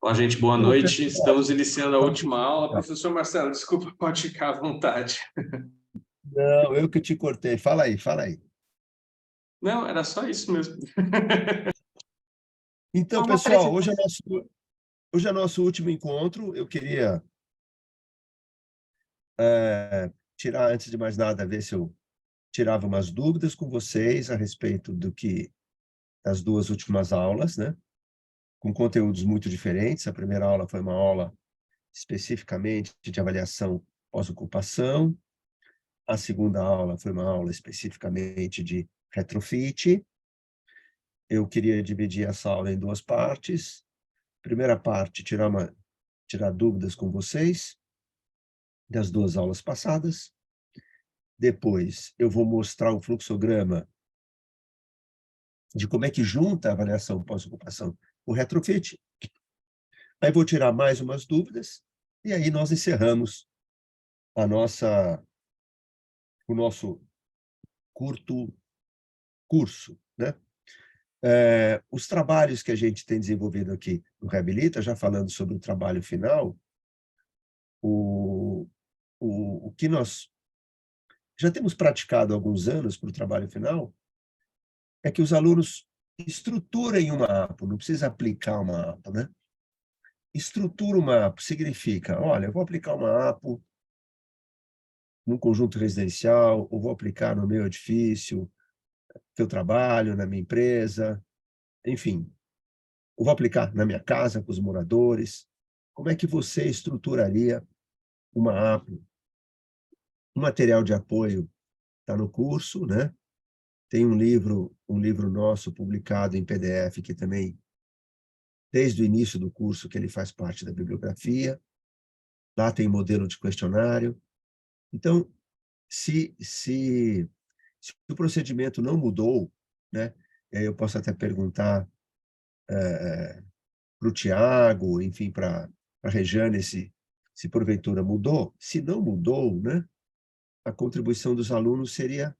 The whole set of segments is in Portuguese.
Olá, gente, boa Ô, noite. pessoal, Estamos iniciando a última aula. Professor Marcelo, desculpa, pode ficar à vontade. não, eu que te cortei. Fala aí, fala aí. Não, era só isso mesmo. Então, Uma pessoal, apresentação. hoje é nosso último encontro. Eu queria tirar, antes de mais nada, ver se eu tirava umas dúvidas com vocês a respeito das duas últimas aulas, né? Com conteúdos muito diferentes. A primeira aula foi uma aula especificamente de avaliação pós-ocupação. A segunda aula foi uma aula especificamente de retrofit. Eu queria dividir essa aula em duas partes. Primeira parte, tirar dúvidas com vocês das duas aulas passadas. Depois, eu vou mostrar o fluxograma de como é que junta a avaliação pós-ocupação com o retrofit. Aí vou tirar mais umas dúvidas e aí nós encerramos o nosso curto curso, né? Os trabalhos que a gente tem desenvolvido aqui no Reabilita, já falando sobre o trabalho final, o que nós já temos praticado há alguns anos para o trabalho final é que os alunos estruturem uma APO, não precisa aplicar uma APO, né? Estrutura uma APO significa, olha, eu vou aplicar uma APO num conjunto residencial, ou vou aplicar no meu edifício, que eu trabalho, na minha empresa, enfim, ou vou aplicar na minha casa, com os moradores. Como é que você estruturaria uma APO? O material de apoio está no curso, né? Tem um livro nosso publicado em PDF, que também, desde o início do curso, que ele faz parte da bibliografia. Lá tem modelo de questionário. Então, se o procedimento não mudou, né? Eu posso até perguntar para o Tiago, enfim, para a Rejane, se porventura mudou. Se não mudou, né? A contribuição dos alunos seria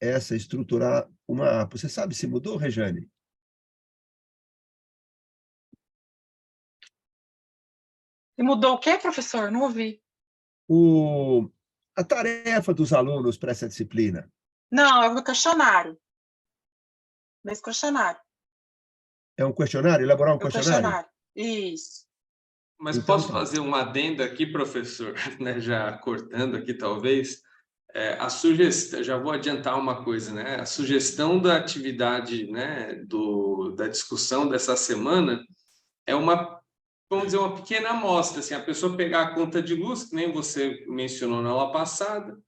essa, estruturar uma APO. Você sabe se mudou, Rejane? E mudou o quê, professor? Não ouvi. A tarefa dos alunos para essa disciplina. Não, é o questionário. Nesse questionário. É um questionário? Elaborar um É o questionário? questionário. Isso. Mas Então, posso tá. fazer um adendo aqui, professor, né? Já cortando aqui, talvez. A sugestão, já vou adiantar uma coisa, né? A sugestão da atividade, né, da discussão dessa semana é vamos dizer, uma pequena amostra, assim, a pessoa pegar a conta de luz, que nem você mencionou na aula passada,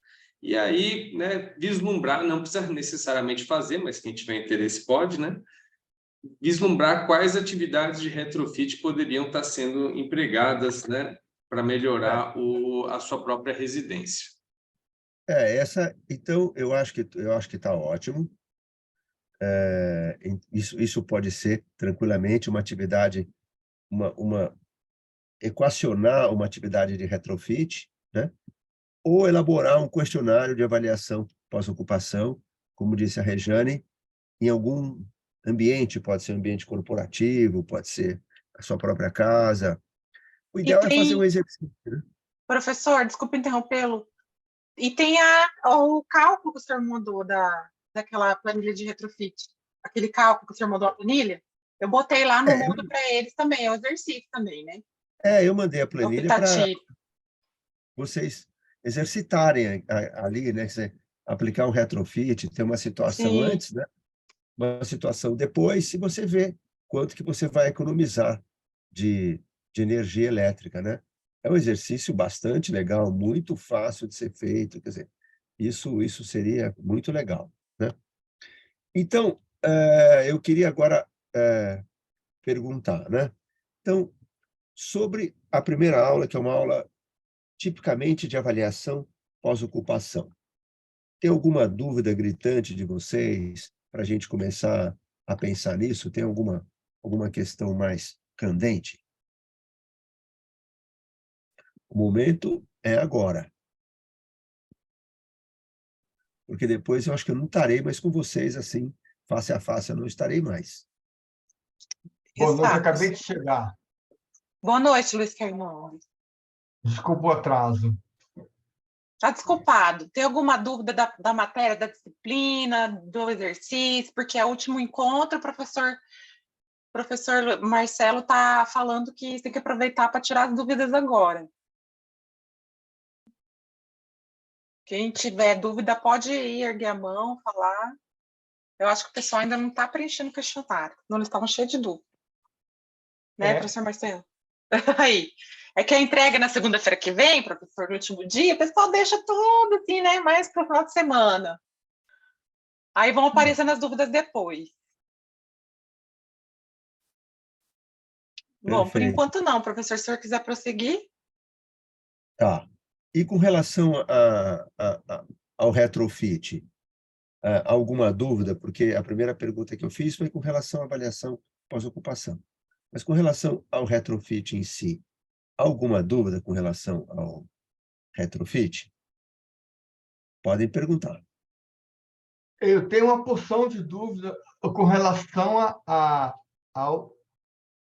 e aí, né, vislumbrar, não precisa necessariamente fazer, mas quem tiver interesse pode, né? Vislumbrar quais atividades de retrofit poderiam estar sendo empregadas, né, para melhorar a sua própria residência. Então, eu acho que está ótimo. Isso pode ser tranquilamente uma atividade, equacionar uma atividade de retrofit, né? Ou elaborar um questionário de avaliação pós-ocupação, como disse a Rejane, em algum ambiente, pode ser um ambiente corporativo, pode ser a sua própria casa. O E ideal é fazer um tem, exercício, né? professor, desculpa interrompê-lo. E tem o cálculo que o senhor mandou daquela planilha de retrofit. Aquele cálculo que o senhor mandou a planilha. Eu botei lá no Moodle para eles também. É um exercício também, né? Eu mandei a É planilha para optativo. vocês exercitarem ali, né? Você aplicar um retrofit, ter uma situação Sim. antes, né? Uma situação depois, se você vê quanto que você vai economizar de energia elétrica, né? É um exercício bastante legal, muito fácil de ser feito, quer dizer, isso seria muito legal, né? Então, eu queria agora perguntar, né? Então, sobre a primeira aula, que é uma aula tipicamente de avaliação pós-ocupação. Tem alguma dúvida gritante de vocês para a gente começar a pensar nisso? Tem alguma questão mais candente? O momento é agora. Porque depois eu acho que eu não estarei mais com vocês assim, face a face, eu não estarei mais. Boa noite, Exato. acabei de chegar. Boa noite, Luiz Fernando. Desculpa o atraso. Está desculpado. Tem alguma dúvida da matéria, da disciplina, do exercício? Porque é o último encontro, o professor Marcelo está falando que tem que aproveitar para tirar as dúvidas agora. Quem tiver dúvida pode ir erguer a mão, falar. Eu acho que o pessoal ainda não está preenchendo o questionário, não, eles estavam cheios de dúvida. Né, professor Marcelo? Aí. É que a entrega na segunda-feira que vem, professor, no último dia, o pessoal deixa tudo assim, né? Mais para o final de semana. Aí vão aparecendo as dúvidas depois. Bom, por Perfeito. enquanto não, professor. Se o senhor quiser prosseguir. Tá. E com relação ao retrofit, alguma dúvida? Porque a primeira pergunta que eu fiz foi com relação à avaliação pós-ocupação. Mas com relação ao retrofit em si, alguma dúvida com relação ao retrofit? Podem perguntar. Eu tenho uma porção de dúvida com relação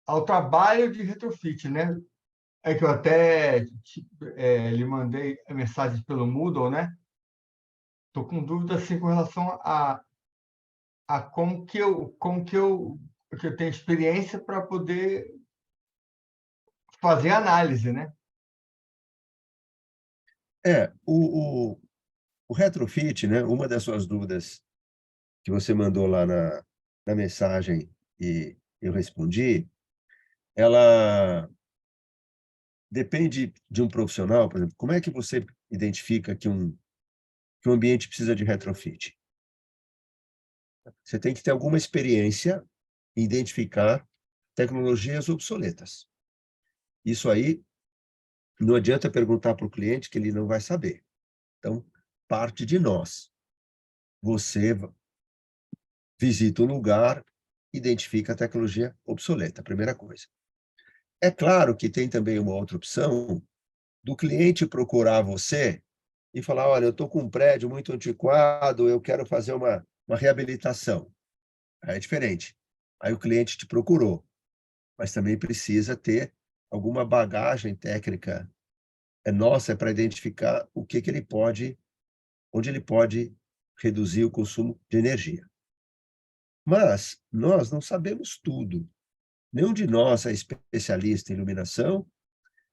ao trabalho de retrofit, né? É que eu até lhe mandei mensagens pelo Moodle, né? Estou com dúvida assim, com relação a como que eu tenho experiência para poder fazer análise, né? O retrofit, né? Uma das suas dúvidas que você mandou lá na mensagem e eu respondi, ela depende de um profissional, por exemplo. Como é que você identifica que um ambiente precisa de retrofit? Você tem que ter alguma experiência em identificar tecnologias obsoletas. Isso aí não adianta perguntar para o cliente que ele não vai saber. Então, parte de nós. Você visita o lugar, identifica a tecnologia obsoleta, primeira coisa. É claro que tem também uma outra opção do cliente procurar você e falar, olha, eu estou com um prédio muito antiquado, eu quero fazer uma reabilitação. Aí é diferente. Aí o cliente te procurou, mas também precisa ter alguma bagagem técnica nossa para identificar o que ele pode, onde ele pode reduzir o consumo de energia. Mas nós não sabemos tudo. Nenhum de nós é especialista em iluminação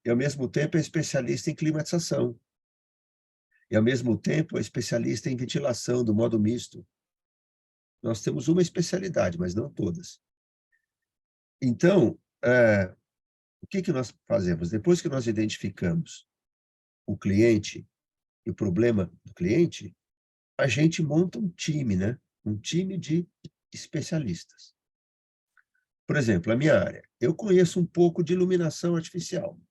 e, ao mesmo tempo, é especialista em climatização. E, ao mesmo tempo, é especialista em ventilação do modo misto. Nós temos uma especialidade, mas não todas. Então, o que nós fazemos? Depois que nós identificamos o cliente e o problema do cliente, a gente monta um time, né? Um time de especialistas. Por exemplo, a minha área. Eu conheço um pouco de iluminação artificial.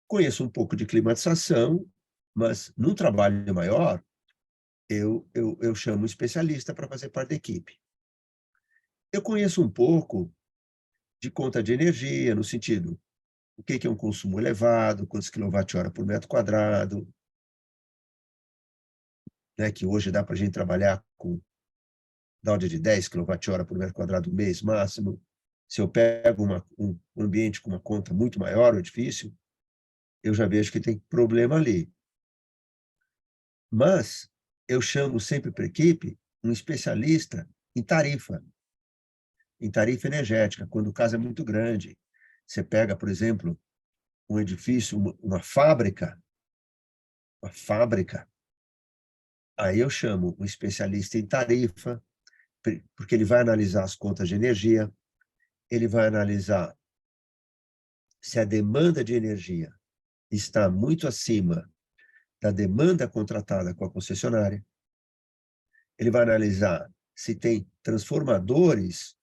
Conheço um pouco de climatização, mas num trabalho maior, eu chamo um especialista para fazer parte da equipe. Eu conheço um pouco de conta de energia, no sentido, o que é um consumo elevado, quantos quilowatt-hora por metro quadrado, né, que hoje dá para a gente trabalhar com da ordem de 10 kWh por metro quadrado mês máximo. Se eu pego um ambiente com uma conta muito maior ou difícil, eu já vejo que tem problema ali. Mas eu chamo sempre para a equipe um especialista em tarifa energética, quando o caso é muito grande. Você pega, por exemplo, um edifício, uma fábrica, aí eu chamo um especialista em tarifa, porque ele vai analisar as contas de energia, ele vai analisar se a demanda de energia está muito acima da demanda contratada com a concessionária, ele vai analisar se tem transformadores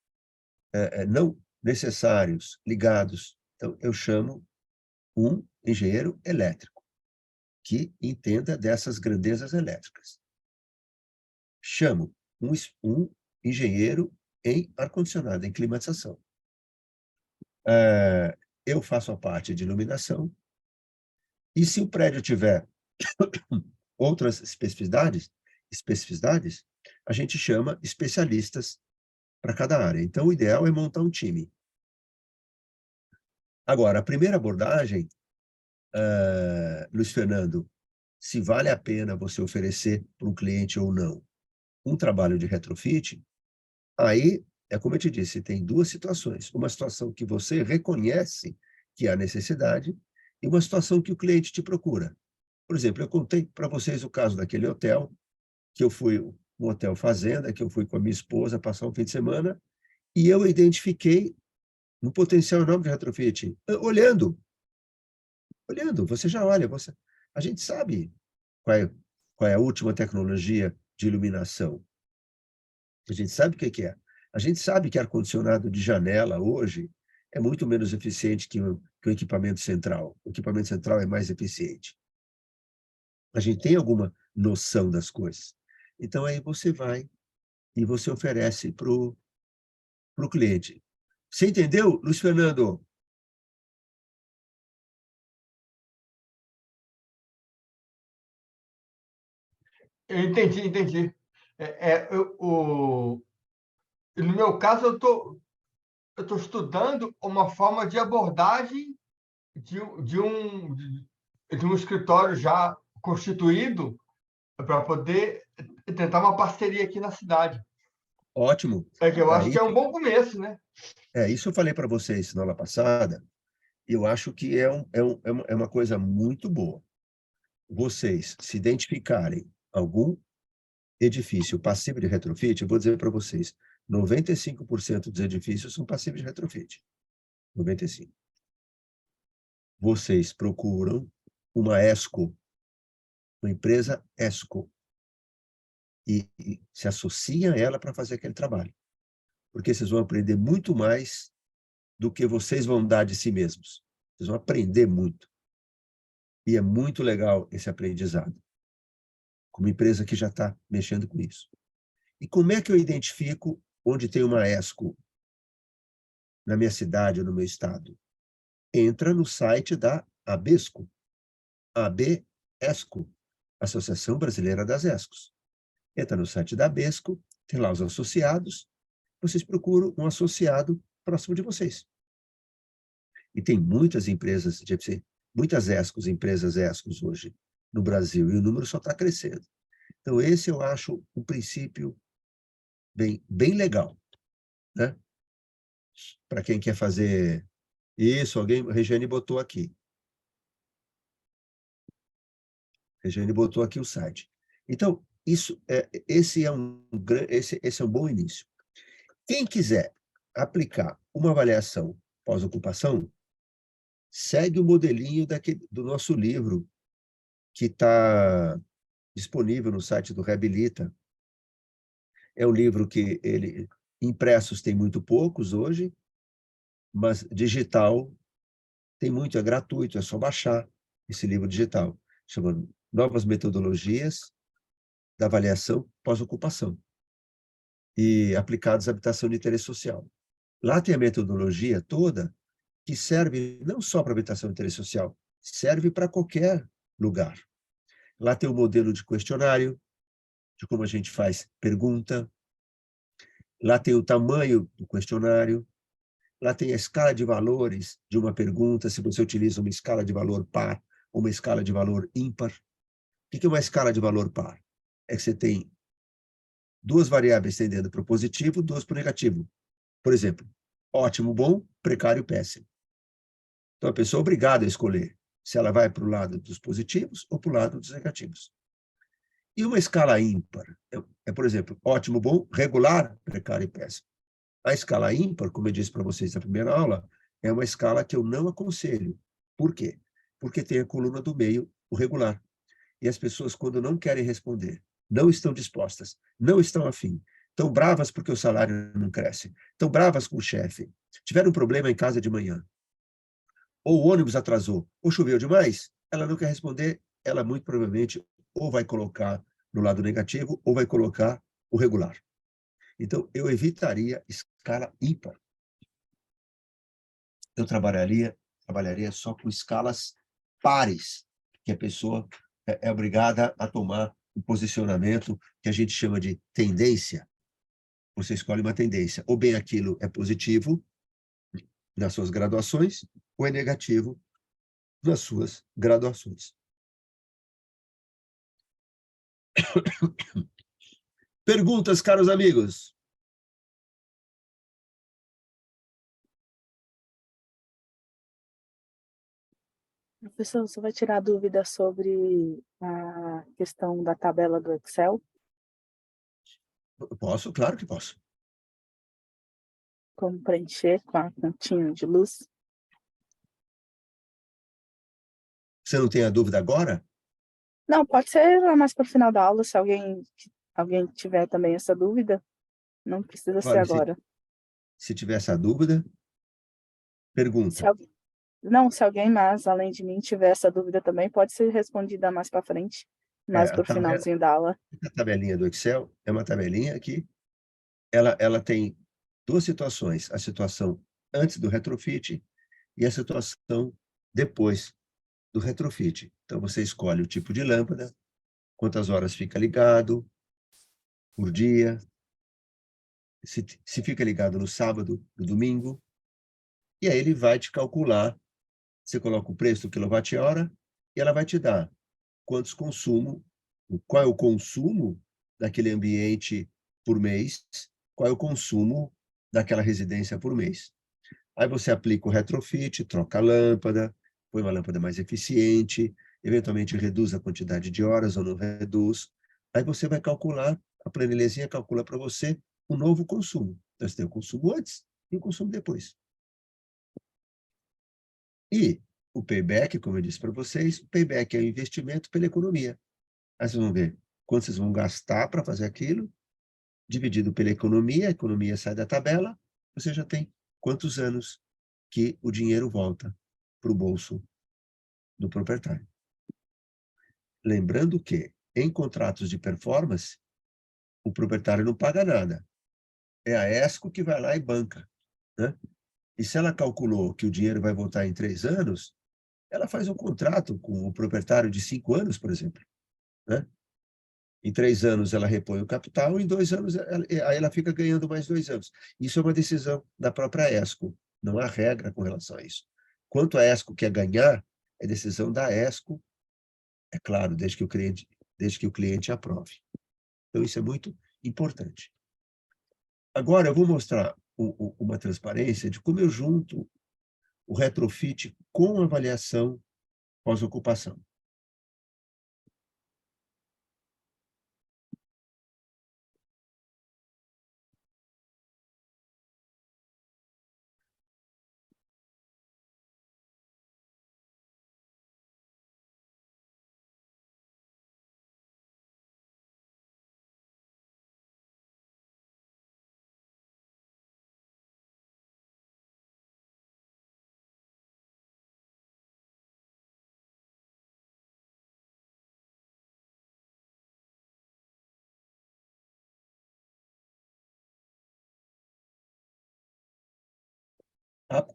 não necessários ligados. Então, eu chamo um engenheiro elétrico que entenda dessas grandezas elétricas. Chamo um engenheiro em ar-condicionado, em climatização. Eu faço a parte de iluminação, e se o prédio tiver outras especificidades, a gente chama especialistas para cada área. Então, o ideal é montar um time. Agora, a primeira abordagem, Luiz Fernando, se vale a pena você oferecer para um cliente ou não um trabalho de retrofit, aí, é como eu te disse, tem duas situações. Uma situação que você reconhece que há necessidade e uma situação que o cliente te procura. Por exemplo, eu contei para vocês o caso daquele hotel, que eu fui, um hotel fazenda, que eu fui com a minha esposa passar um fim de semana, e eu identifiquei um potencial enorme de retrofit. Olhando, você já olha, a gente sabe qual é a última tecnologia de iluminação. A gente sabe o que é. A gente sabe que ar-condicionado de janela hoje é muito menos eficiente que o equipamento central. O equipamento central é mais eficiente. A gente tem alguma noção das coisas. Então, aí você vai e você oferece para o cliente. Você entendeu, Luiz Fernando? Eu entendi. No meu caso, eu tô estudando uma forma de abordagem de um escritório já constituído para poder tentar uma parceria aqui na cidade. Ótimo. É que eu acho que Aí, é um bom começo, né? isso eu falei para vocês na aula passada, e eu acho que é uma coisa muito boa. Vocês se identificarem algum edifício passivo de retrofit, eu vou dizer para vocês, 95% dos edifícios são passivos de retrofit. 95%. Vocês procuram uma ESCO, uma empresa ESCO, e se associam a ela para fazer aquele trabalho. Porque vocês vão aprender muito mais do que vocês vão dar de si mesmos. Vocês vão aprender muito. E é muito legal esse aprendizado, como empresa que já está mexendo com isso. E como é que eu identifico onde tem uma ESCO na minha cidade ou no meu estado? Entra no site da ABESCO, ABESCO, Associação Brasileira das ESCOs. Entra no site da ABESCO, tem lá os associados, vocês procuram um associado próximo de vocês. E tem muitas empresas de EPC, muitas ESCOs, empresas ESCOs hoje no Brasil, e o número só está crescendo. Então, esse eu acho um princípio bem legal, né? Para quem quer fazer isso, a Regiane botou aqui. Regiane botou aqui o site. Então, esse é um bom início. Quem quiser aplicar uma avaliação pós-ocupação, segue o modelinho do nosso livro, que está disponível no site do Reabilita. É um livro que impressos tem muito poucos hoje, mas digital tem muito, é gratuito, é só baixar esse livro digital. Chama Novas Metodologias da Avaliação Pós-Ocupação e aplicados à habitação de interesse social. Lá tem a metodologia toda que serve não só para habitação de interesse social, serve para qualquer lugar. Lá tem o modelo de questionário, de como a gente faz pergunta. Lá tem o tamanho do questionário. Lá tem a escala de valores de uma pergunta, se você utiliza uma escala de valor par ou uma escala de valor ímpar. O que é uma escala de valor par? É que você tem duas variáveis tendendo para o positivo, duas para o negativo. Por exemplo, ótimo, bom, precário, péssimo. Então, a pessoa é obrigada a escolher se ela vai para o lado dos positivos ou para o lado dos negativos. E uma escala ímpar por exemplo, ótimo, bom, regular, precário e péssimo. A escala ímpar, como eu disse para vocês na primeira aula, é uma escala que eu não aconselho. Por quê? Porque tem a coluna do meio, o regular. E as pessoas, quando não querem responder, não estão dispostas, não estão afim, estão bravas porque o salário não cresce, estão bravas com o chefe, tiveram um problema em casa de manhã, ou o ônibus atrasou, ou choveu demais, ela não quer responder, ela muito provavelmente ou vai colocar no lado negativo ou vai colocar o regular. Então, eu evitaria escala ímpar. Eu trabalharia só com escalas pares, que a pessoa é obrigada a tomar um posicionamento que a gente chama de tendência. Você escolhe uma tendência. Ou bem aquilo é positivo, nas suas graduações ou é negativo nas suas graduações. Perguntas, caros amigos? Professor, você vai tirar dúvida sobre a questão da tabela do Excel? Posso? Claro que posso. Como preencher com a continha de luz? Você não tem a dúvida agora? Não, pode ser lá mais para o final da aula, se alguém tiver também essa dúvida. Não precisa ser Olha, agora. se tiver essa dúvida, pergunta. Se alguém mais, além de mim, tiver essa dúvida também, pode ser respondida mais para frente, mais para o finalzinho da aula. A tabelinha do Excel é uma tabelinha que ela tem duas situações, a situação antes do retrofit e a situação depois do retrofit. Então, você escolhe o tipo de lâmpada, quantas horas fica ligado por dia, se fica ligado no sábado, no domingo, e aí ele vai te calcular, você coloca o preço do quilowatt-hora e ela vai te dar qual é o consumo daquele ambiente por mês, qual é o consumo daquela residência por mês. Aí você aplica o retrofit, troca a lâmpada, põe uma lâmpada mais eficiente, eventualmente reduz a quantidade de horas ou não reduz. Aí você vai calcular, a planilhazinha calcula para você o novo consumo. Então, você tem o consumo antes e o consumo depois. E o payback, como eu disse para vocês, o payback é o investimento pela economia. Aí vocês vão ver quanto vocês vão gastar para fazer aquilo, dividido pela economia, a economia sai da tabela, você já tem quantos anos que o dinheiro volta para o bolso do proprietário. Lembrando que, em contratos de performance, o proprietário não paga nada. É a ESCO que vai lá e banca, né? E se ela calculou que o dinheiro vai voltar em 3 anos, ela faz um contrato com o proprietário de 5 anos, por exemplo, né? Em 3 anos ela repõe o capital, em 2 anos aí ela fica ganhando mais 2 anos. Isso é uma decisão da própria ESCO, não há regra com relação a isso. Quanto a ESCO quer ganhar, é decisão da ESCO, é claro, desde que o cliente aprove. Então, isso é muito importante. Agora, eu vou mostrar uma transparência de como eu junto o retrofit com a avaliação pós-ocupação.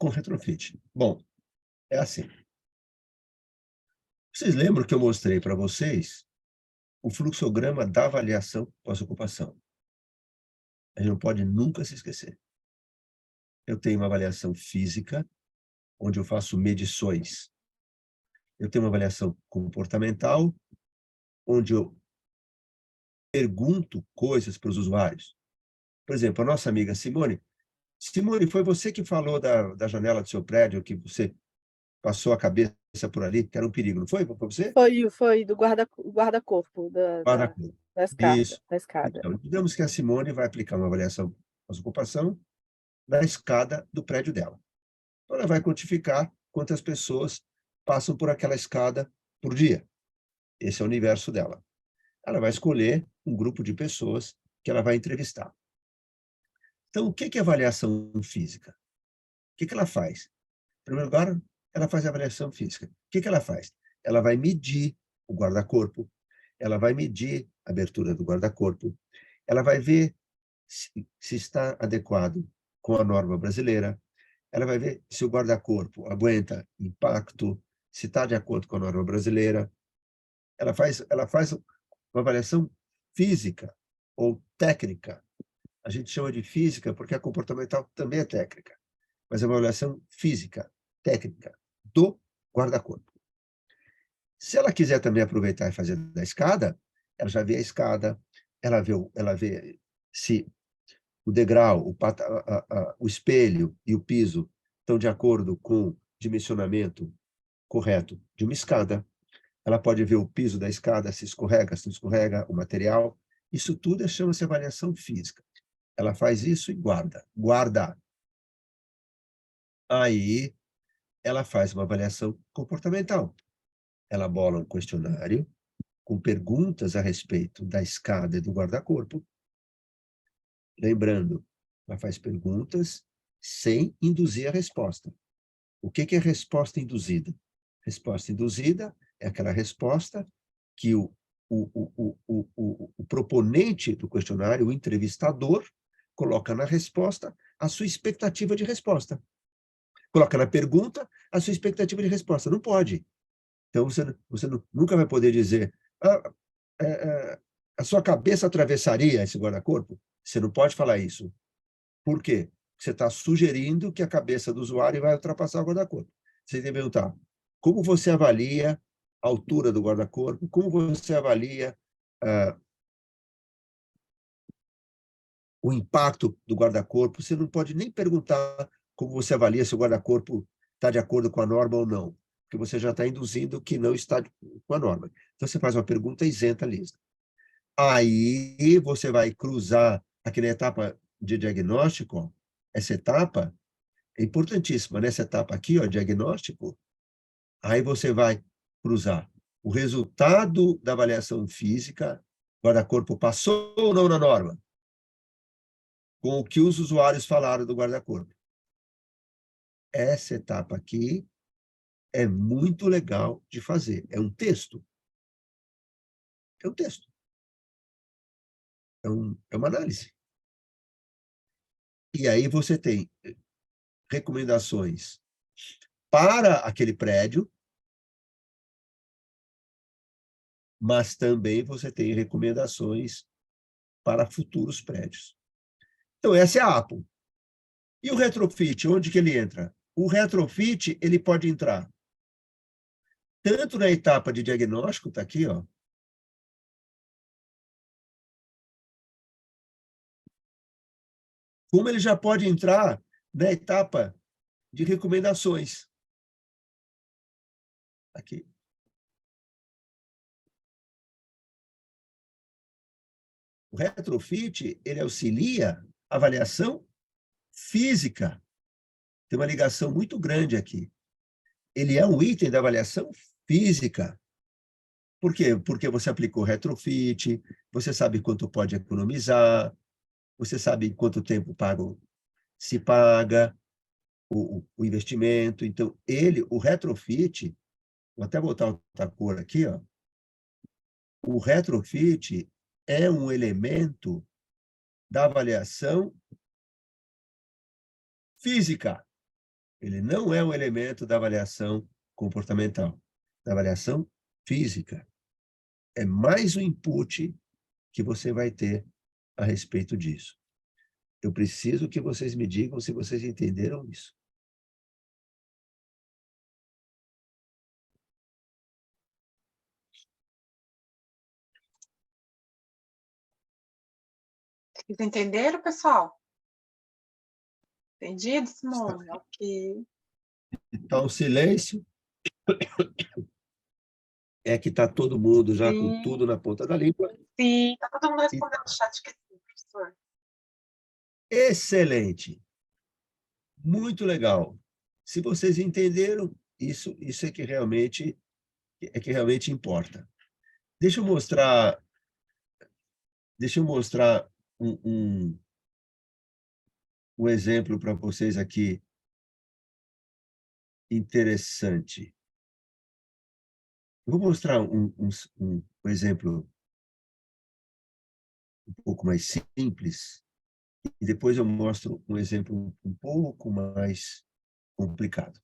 Com retrofit. Bom, é assim. Vocês lembram que eu mostrei para vocês o fluxograma da avaliação pós-ocupação? A gente não pode nunca se esquecer. Eu tenho uma avaliação física, onde eu faço medições. Eu tenho uma avaliação comportamental, onde eu pergunto coisas para os usuários. Por exemplo, a nossa amiga Simone. Simone, foi você que falou da janela do seu prédio, que você passou a cabeça por ali, que era um perigo, não foi? Foi você? Foi do guarda-corpo Guarda-corpo. Isso. da escada. Então, digamos que a Simone vai aplicar uma avaliação pós-ocupação na escada do prédio dela. Então, ela vai quantificar quantas pessoas passam por aquela escada por dia. Esse é o universo dela. Ela vai escolher um grupo de pessoas que ela vai entrevistar. Então, o que é avaliação física? O que ela faz? Em primeiro lugar, ela faz a avaliação física. O que ela faz? Ela vai medir o guarda-corpo, ela vai medir a abertura do guarda-corpo, ela vai ver se está adequado com a norma brasileira, ela vai ver se o guarda-corpo aguenta impacto, se está de acordo com a norma brasileira. Ela faz uma avaliação física ou técnica. A gente chama de física porque a comportamental também é técnica. mas é uma avaliação física, técnica, do guarda-corpo. Se ela quiser também aproveitar e fazer da escada, ela já vê a escada, ela vê se o degrau, o espelho e o piso estão de acordo com o dimensionamento correto de uma escada. Ela pode ver o piso da escada, se não escorrega, o material. Isso tudo chama-se avaliação física. Ela faz isso e guarda. Guarda. Aí, ela faz uma avaliação comportamental. Ela bola um questionário com perguntas a respeito da escada e do guarda-corpo. Lembrando, ela faz perguntas sem induzir a resposta. O que é resposta induzida? Resposta induzida é aquela resposta que o proponente do questionário, o entrevistador, coloca na resposta a sua expectativa de resposta. Coloca na pergunta a sua expectativa de resposta. Não pode. Então, você nunca vai poder dizer a sua cabeça atravessaria esse guarda-corpo? Você não pode falar isso. Por quê? Você está sugerindo que a cabeça do usuário vai ultrapassar o guarda-corpo. Você tem que perguntar, como você avalia a altura do guarda-corpo? Como você avalia o impacto do guarda-corpo? Você não pode nem perguntar como você avalia se o guarda-corpo está de acordo com a norma ou não, porque você já está induzindo que não está com a norma. Então, você faz uma pergunta isenta lista. Aí, você vai cruzar aquela etapa de diagnóstico, ó, essa etapa é importantíssima, nessa etapa aqui, ó, diagnóstico, aí você vai cruzar o resultado da avaliação física, guarda-corpo passou ou não na norma, com o que os usuários falaram do guarda-corpo. Essa etapa aqui é muito legal de fazer. É um texto. É um texto. É uma análise. E aí você tem recomendações para aquele prédio, mas também você tem recomendações para futuros prédios. Então, essa é a Apple. E o retrofit, onde que ele entra? O retrofit, ele pode entrar tanto na etapa de diagnóstico, está aqui, ó, como ele já pode entrar na etapa de recomendações. Aqui. O retrofit, ele auxilia a avaliação física. Tem uma ligação muito grande aqui. Ele é um item da avaliação física. Por quê? Porque você aplicou retrofit, você sabe quanto pode economizar, você sabe quanto tempo se paga o investimento. Então, o retrofit, vou até botar outra cor aqui, ó. O retrofit é um elemento da avaliação física. Ele não é um elemento da avaliação comportamental, da avaliação física. É mais um input que você vai ter a respeito disso. Eu preciso que vocês me digam se vocês entenderam isso. Vocês entenderam, pessoal? Entendido, Simone? Ok. Então, o silêncio é que está todo mundo já com Sim, tudo na ponta da língua. sim. Tá todo mundo respondendo no chat que sim, professor. Excelente. Muito legal. Se vocês entenderam, isso é que realmente importa. Deixa eu mostrar um exemplo para vocês aqui interessante. Eu vou mostrar um exemplo um pouco mais simples e depois eu mostro um exemplo um pouco mais complicado.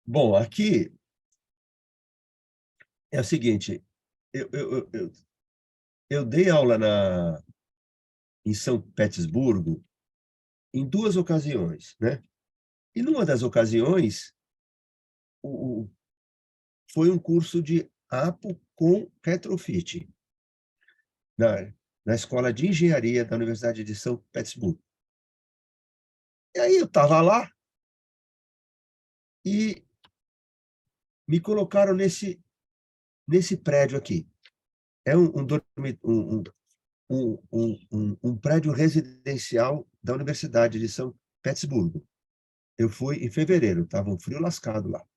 Bom, aqui é o seguinte, eu dei aula em São Petersburgo em 2 ocasiões, né? E numa das ocasiões, o foi um curso de APO com retrofit, na na Escola de Engenharia da Universidade de São Petersburgo. E aí eu estava lá e me colocaram nesse prédio aqui. É um prédio residencial da Universidade de São Petersburgo. Eu fui em fevereiro, estava um frio lascado lá.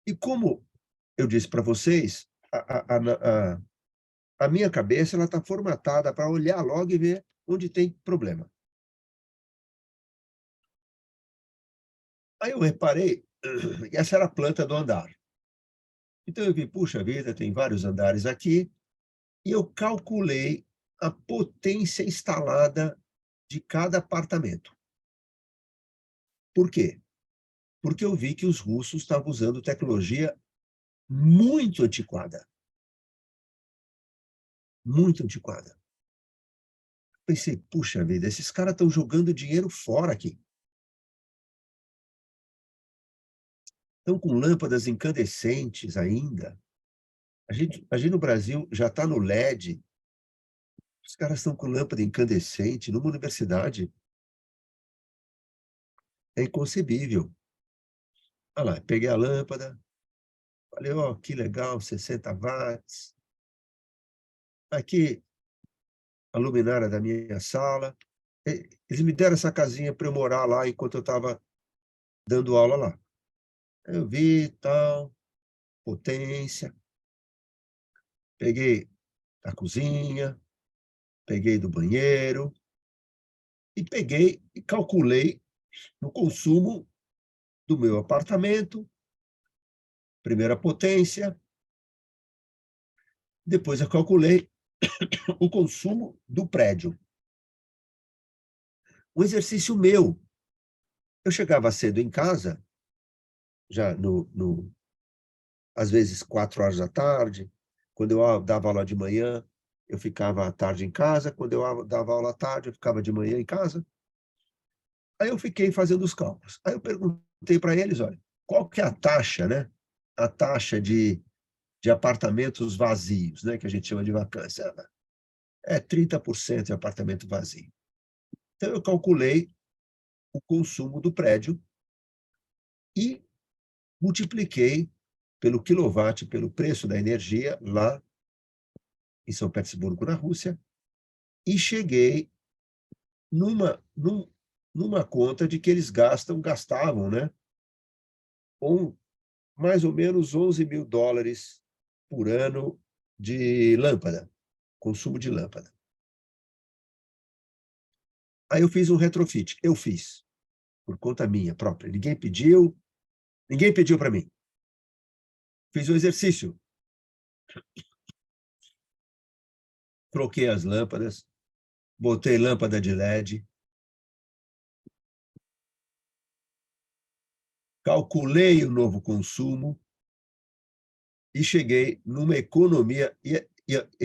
E como eu disse para vocês, a minha cabeça está formatada para olhar logo e ver onde tem problema. Aí eu reparei que essa era a planta do andar. Então eu vi, puxa vida, tem vários andares aqui, e eu calculei a potência instalada de cada apartamento. Por quê? Porque eu vi que os russos estavam usando tecnologia muito antiquada. Muito antiquada. Pensei, puxa vida, esses caras estão jogando dinheiro fora aqui. Estão com lâmpadas incandescentes ainda. A gente no Brasil já está no LED. Os caras estão com lâmpada incandescente numa universidade. É inconcebível. Olha lá, peguei a lâmpada, falei, ó, que legal, 60 watts. Aqui, a luminária da minha sala. Eles me deram essa casinha para eu morar lá enquanto eu estava dando aula lá. Eu vi, tal, potência. Peguei da cozinha, peguei do banheiro, e peguei e calculei no consumo do meu apartamento, primeira potência, depois eu calculei o consumo do prédio. Um exercício meu. Eu chegava cedo em casa, já às vezes 4 horas da tarde, quando eu dava aula de manhã, eu ficava à tarde em casa, quando eu dava aula à tarde, eu ficava de manhã em casa. Aí eu fiquei fazendo os cálculos. Aí eu perguntei para eles, olha, qual que é a taxa, né? A taxa de apartamentos vazios, né? Que a gente chama de vacância. É 30% de apartamento vazio. Então, eu calculei o consumo do prédio e multipliquei pelo quilowatt, pelo preço da energia lá em São Petersburgo, na Rússia, e cheguei numa conta de que eles gastavam, né? Mais ou menos $11.000 por ano de lâmpada, consumo de lâmpada. Aí eu fiz um retrofit. Eu fiz, por conta minha própria. Ninguém pediu para mim. Fiz o exercício. Troquei as lâmpadas, botei lâmpada de LED, calculei o novo consumo e cheguei numa economia, e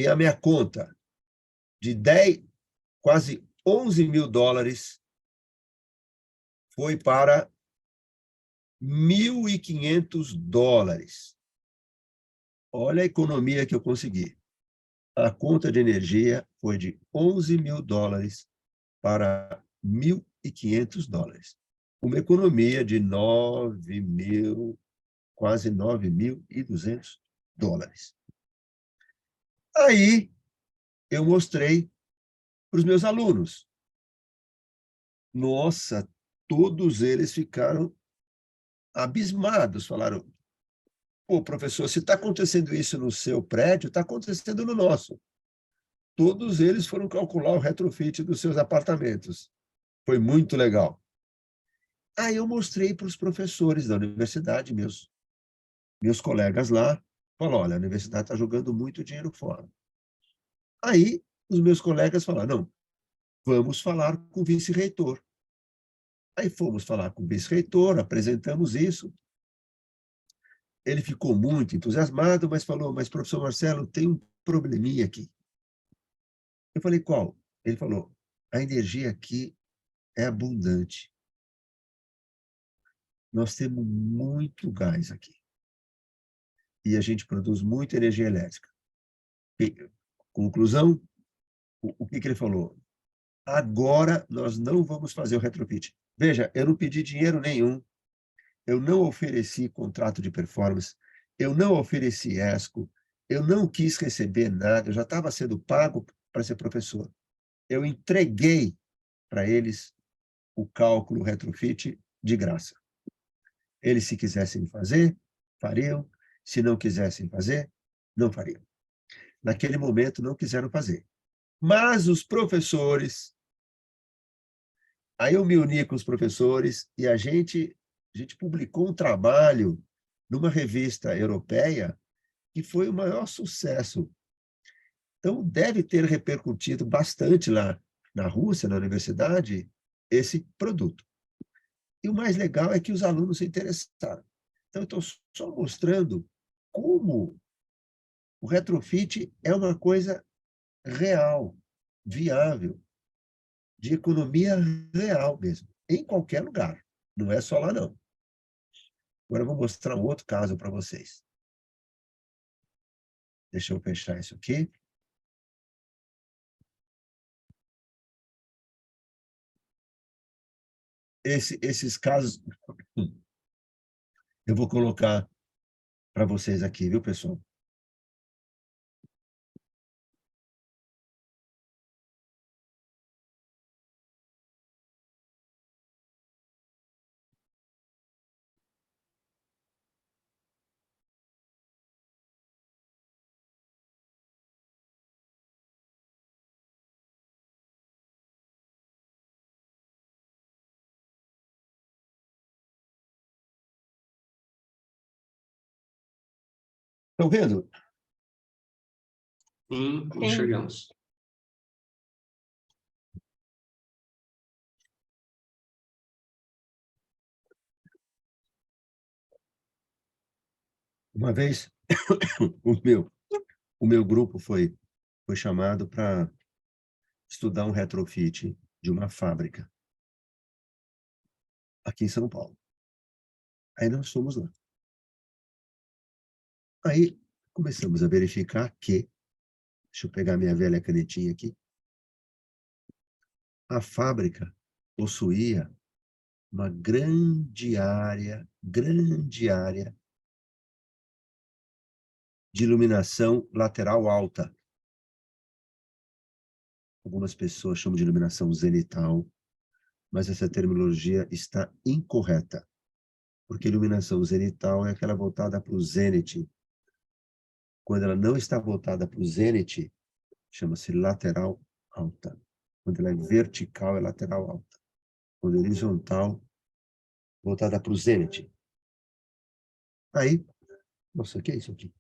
a minha conta de quase $11.000 foi para $1.500. Olha a economia que eu consegui. A conta de energia foi de $11.000 para $1.500. Uma economia de quase $9.200. Aí eu mostrei para os meus alunos. Nossa, todos eles ficaram abismados, falaram, pô, professor, se está acontecendo isso no seu prédio, está acontecendo no nosso. Todos eles foram calcular o retrofit dos seus apartamentos. Foi muito legal. Aí eu mostrei para os professores da universidade, meus colegas lá, falaram, olha, a universidade está jogando muito dinheiro fora. Aí os meus colegas falaram, não, vamos falar com o vice-reitor. Aí fomos falar com o vice-reitor, apresentamos isso. Ele ficou muito entusiasmado, mas falou, mas, professor Marcelo, tem um probleminha aqui. Eu falei, qual? Ele falou, a energia aqui é abundante. Nós temos muito gás aqui. E a gente produz muita energia elétrica. E, conclusão, o que ele falou? Agora nós não vamos fazer o retrofit. Veja, eu não pedi dinheiro nenhum, eu não ofereci contrato de performance, eu não ofereci ESCO, eu não quis receber nada, eu já estava sendo pago para ser professor. Eu entreguei para eles o cálculo retrofit de graça. Eles, se quisessem fazer, fariam. Se não quisessem fazer, não fariam. Naquele momento, não quiseram fazer. Mas os professores... Aí eu me uni com os professores e a gente publicou um trabalho numa revista europeia que foi o maior sucesso. Então, deve ter repercutido bastante lá na Rússia, na universidade, esse produto. E o mais legal é que os alunos se interessaram. Então, eu estou só mostrando como o retrofit é uma coisa real, viável, de economia real mesmo, em qualquer lugar. Não é só lá, não. Agora eu vou mostrar um outro caso para vocês. Deixa eu fechar isso aqui. Esses casos eu vou colocar para vocês aqui, viu, pessoal? Estão vendo? Enxergamos. Uma vez, o meu grupo foi chamado para estudar um retrofit de uma fábrica aqui em São Paulo. Aí nós fomos lá. Aí começamos a verificar que, deixa eu pegar minha velha canetinha aqui, a fábrica possuía uma grande área de iluminação lateral alta. Algumas pessoas chamam de iluminação zenital, mas essa terminologia está incorreta, porque iluminação zenital é aquela voltada para o zênite. Quando ela não está voltada para o zênite, chama-se lateral alta. Quando ela é vertical, é lateral alta. Quando é horizontal, voltada para o zênite. Aí, nossa, o que é isso aqui?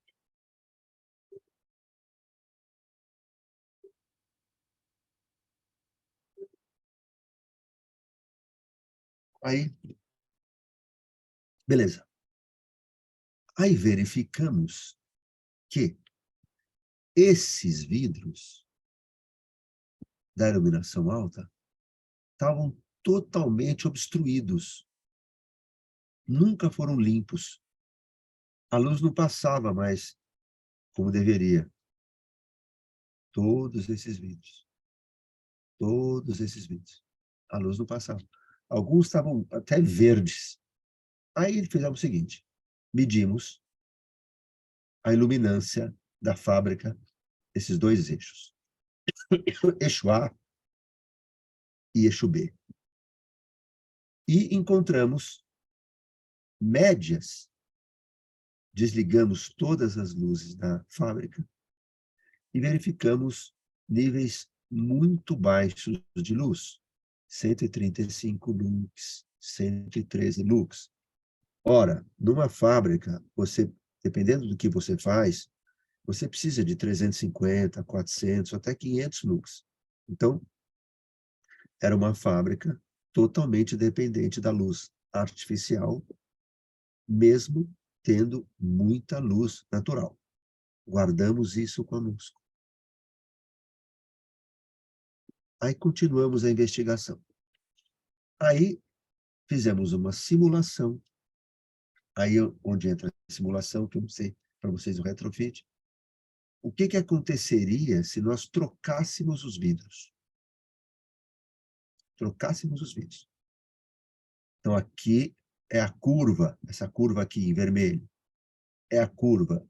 Aí, beleza. Aí verificamos que esses vidros da iluminação alta estavam totalmente obstruídos. Nunca foram limpos. A luz não passava mais como deveria. Todos esses vidros. A luz não passava. Alguns estavam até verdes. Aí fizemos o seguinte, medimos a iluminância da fábrica, esses dois eixos. Eixo A e eixo B. E encontramos médias. Desligamos todas as luzes da fábrica e verificamos níveis muito baixos de luz. 135 lux, 113 lux. Ora, numa fábrica, você, dependendo do que você faz, você precisa de 350, 400, até 500 lux. Então, era uma fábrica totalmente dependente da luz artificial, mesmo tendo muita luz natural. Guardamos isso conosco. Aí continuamos a investigação. Aí fizemos uma simulação. Aí onde entra a simulação, que eu não sei para vocês o retrofit. O que aconteceria se nós trocássemos os vidros? Trocássemos os vidros. Então, aqui é a curva, essa curva aqui em vermelho, é a curva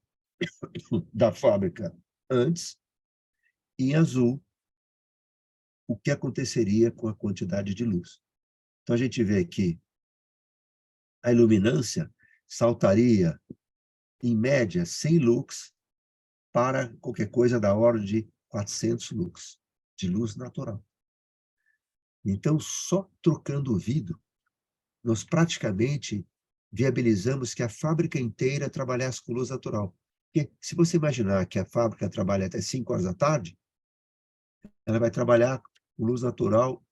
da fábrica antes, e em azul, o que aconteceria com a quantidade de luz. Então, a gente vê que a iluminância saltaria, em média, 100 lux para qualquer coisa da ordem de 400 lux de luz natural. Então, só trocando o vidro, nós praticamente viabilizamos que a fábrica inteira trabalhasse com luz natural. Porque se você imaginar que a fábrica trabalha até 5 horas da tarde, ela vai trabalhar com luz natural o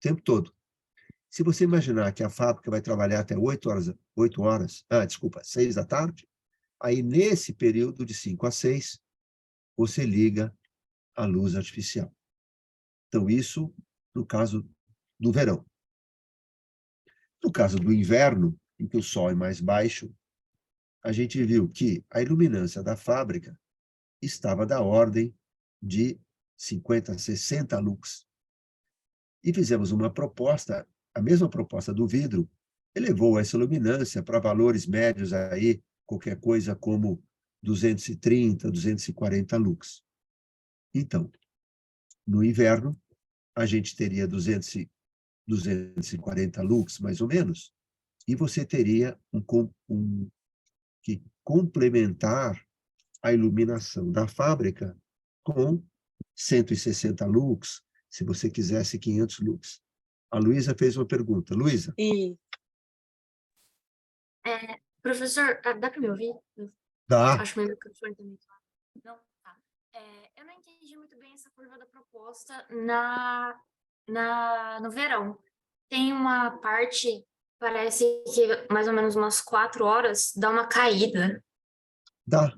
tempo todo. Se você imaginar que a fábrica vai trabalhar até 6 da tarde, aí nesse período de 5 a 6, você liga a luz artificial. Então, isso no caso do verão. No caso do inverno, em que o sol é mais baixo, a gente viu que a iluminância da fábrica estava da ordem de 50 a 60 lux. E fizemos uma proposta, a mesma proposta do vidro, elevou essa iluminância para valores médios aí, qualquer coisa como 230, 240 lux. Então, no inverno, a gente teria 240 lux, mais ou menos, e você teria que complementar a iluminação da fábrica com 160 lux, se você quisesse 500 lux. A Luísa fez uma pergunta. Luísa? Professor, dá para me ouvir? Dá. Acho que meu microfone também tá. Não? Tá. Eu não entendi muito bem essa curva da proposta no verão. Tem uma parte, parece que mais ou menos umas 4 horas, dá uma caída. Dá.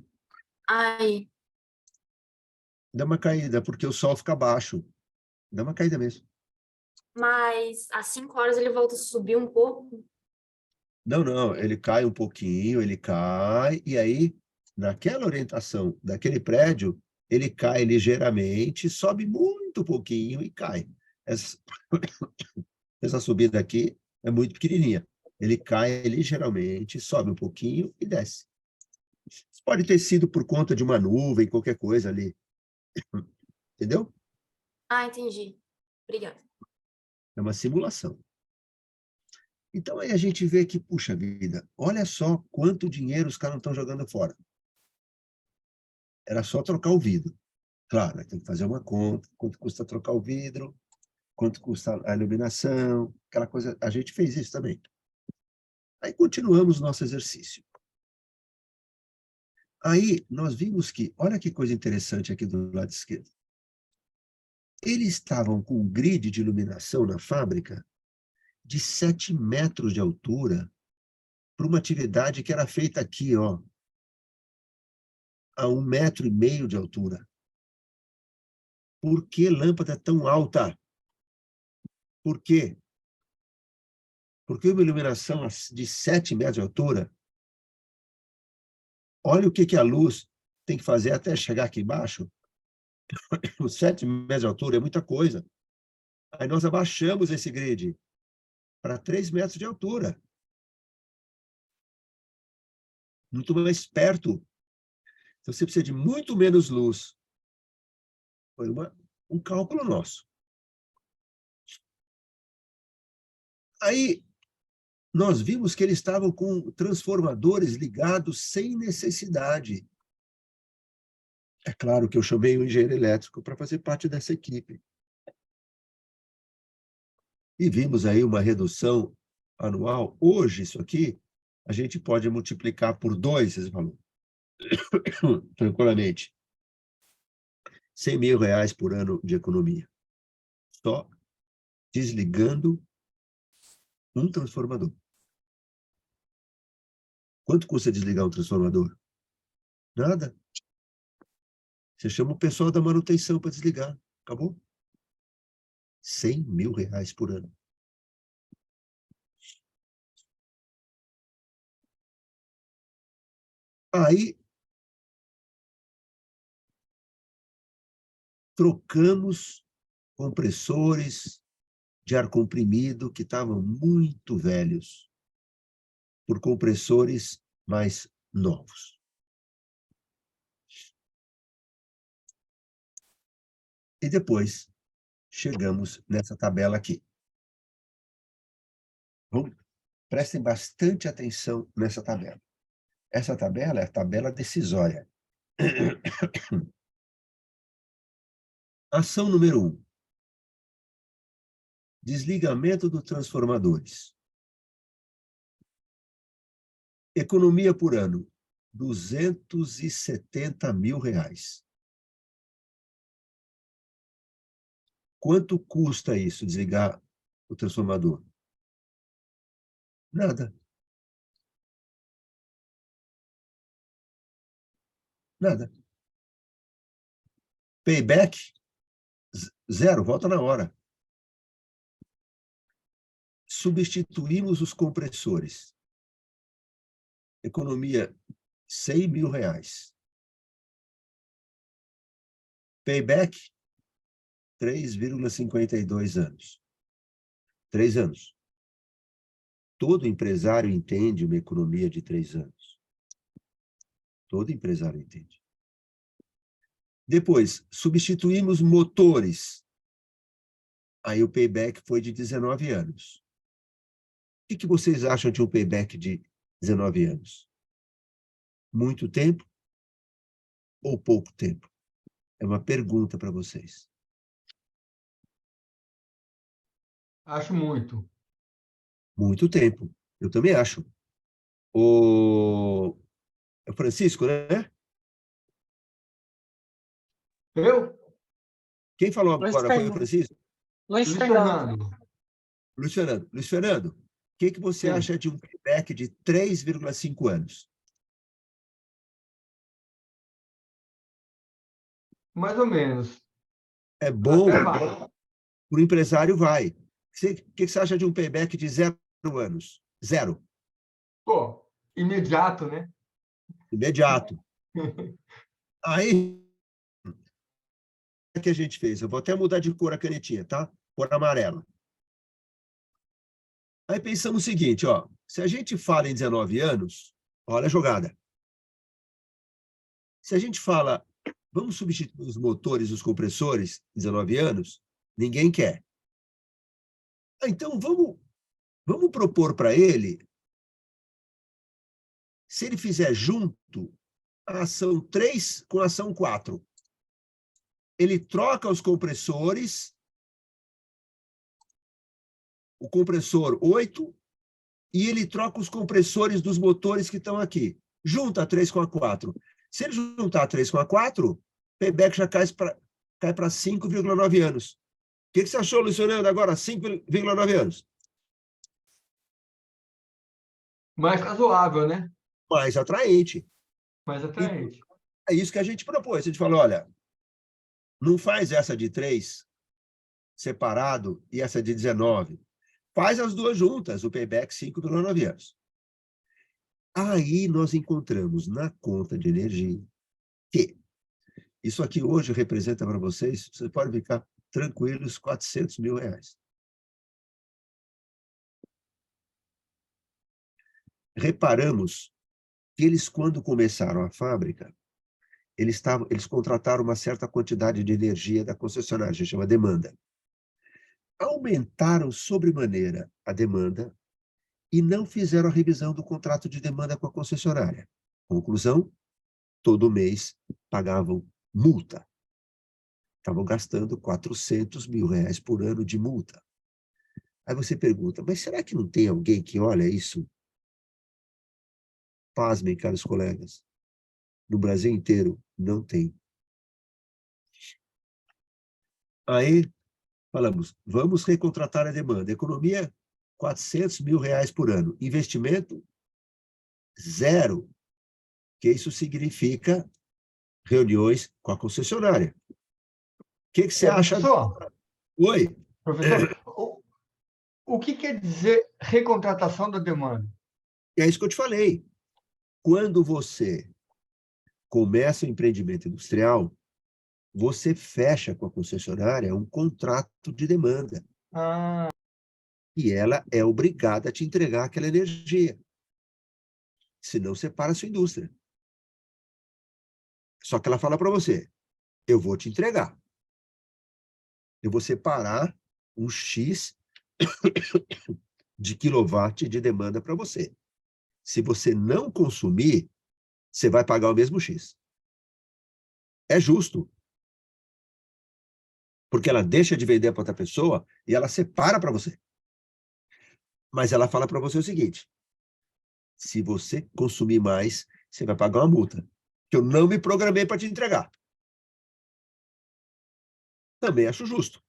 Ai, Dá uma caída, porque o sol fica baixo. Dá uma caída mesmo. mas às 5 horas ele volta a subir um pouco. Não, ele cai um pouquinho, ele cai, e aí, naquela orientação daquele prédio, ele cai ligeiramente, sobe muito pouquinho e cai. Essa subida aqui é muito pequenininha. Ele cai ligeiramente, sobe um pouquinho e desce. Pode ter sido por conta de uma nuvem, qualquer coisa ali. Entendeu? Entendi. Obrigada. É uma simulação. Então, aí a gente vê que, puxa vida, olha só quanto dinheiro os caras não estão jogando fora. Era só trocar o vidro. Claro, tem que fazer uma conta, quanto custa trocar o vidro, quanto custa a iluminação, aquela coisa. A gente fez isso também. Aí continuamos nosso exercício. Aí nós vimos que, olha que coisa interessante aqui do lado esquerdo. Eles estavam com um grid de iluminação na fábrica de 7 metros de altura para uma atividade que era feita aqui, ó, a 1,5 metro de altura. Por que lâmpada tão alta? Por quê? Porque uma iluminação de 7 metros de altura, olha o que a luz tem que fazer até chegar aqui embaixo. Os 7 metros de altura é muita coisa. Aí nós abaixamos esse grid para 3 metros de altura. Muito mais perto. Então, você precisa de muito menos luz. Foi um cálculo nosso. Aí, nós vimos que eles estavam com transformadores ligados sem necessidade. É claro que eu chamei o engenheiro elétrico para fazer parte dessa equipe. E vimos aí uma redução anual. Hoje, isso aqui, a gente pode multiplicar por 2 esse valor. Tranquilamente. R$100 mil por ano de economia. Só desligando um transformador. Quanto custa desligar um transformador? Nada. Você chama o pessoal da manutenção para desligar. Acabou. R$100 mil por ano. Aí, trocamos compressores de ar comprimido que estavam muito velhos por compressores mais novos. E depois chegamos nessa tabela aqui. Prestem bastante atenção nessa tabela. Essa tabela é a tabela decisória. Ação número 1. Desligamento dos transformadores. Economia por ano, R$270 mil. Quanto custa isso, desligar o transformador? Nada. Nada. Payback, zero, volta na hora. Substituímos os compressores. Economia, R$100 mil. Payback, 3,52 anos. 3 anos. Todo empresário entende uma economia de 3 anos. Todo empresário entende. Depois, substituímos motores. Aí o payback foi de 19 anos. O que vocês acham de um payback de 19 anos? Muito tempo ou pouco tempo? É uma pergunta para vocês. Acho muito. Muito tempo. Eu também acho. É o Francisco, né? Eu? Quem falou Luiz agora foi o Fernando. Francisco? Luiz Luiz Fernando. Fernando. Luiz Fernando. Luiz Fernando, o que você Sim. acha de um payback de 3,5 anos? Mais ou menos. É bom, Até vai. o empresário vai. O que você acha de um payback de 0 anos? 0. Pô, imediato, né? Imediato. Aí, o que a gente fez? Eu vou até mudar de cor a canetinha, tá? Cor amarela. Aí pensamos o seguinte, ó, se a gente fala em 19 anos, olha a jogada. Se a gente fala, vamos substituir os motores e os compressores em 19 anos, ninguém quer. Então, vamos propor para ele, se ele fizer junto a ação 3 com a ação 4. Ele troca os compressores, o compressor 8, e ele troca os compressores dos motores que estão aqui. Junta a 3 com a 4. Se ele juntar a 3 com a 4, payback já cai para 5,9 anos. O que você achou, Luiz Fernando, agora? 5,9 anos. Mais razoável, né? Mais atraente. Mais atraente. É isso que a gente propôs. A gente falou, olha, não faz essa de 3 separado e essa de 19. Faz as duas juntas, o payback 5,9 anos. Aí nós encontramos na conta de energia que isso aqui hoje representa para vocês, vocês podem ficar tranquilos, R$400 mil. Reparamos que eles, quando começaram a fábrica, eles contrataram uma certa quantidade de energia da concessionária, a gente chama demanda. Aumentaram sobremaneira a demanda e não fizeram a revisão do contrato de demanda com a concessionária. Conclusão, todo mês pagavam multa. Estavam gastando R$400 mil por ano de multa. Aí você pergunta, mas será que não tem alguém que olha isso? Pasmem, caros colegas. No Brasil inteiro, não tem. Aí, Falamos, vamos recontratar a demanda. Economia, R$400 mil por ano. Investimento, zero. Que isso significa reuniões com a concessionária. O que você acha? Professor, Oi? professor, o que quer dizer recontratação da demanda? É isso que eu te falei. Quando você começa o empreendimento industrial, você fecha com a concessionária um contrato de demanda. Ah, E ela é obrigada a te entregar aquela energia. Senão você para a sua indústria. Só que ela fala para você, eu vou te entregar. Eu vou separar um X de quilowatt de demanda para você. Se você não consumir, você vai pagar o mesmo X. É justo. Porque ela deixa de vender para outra pessoa e ela separa para você. Mas ela fala para você o seguinte, se você consumir mais, você vai pagar uma multa, que eu não me programei para te entregar. Também acho justo.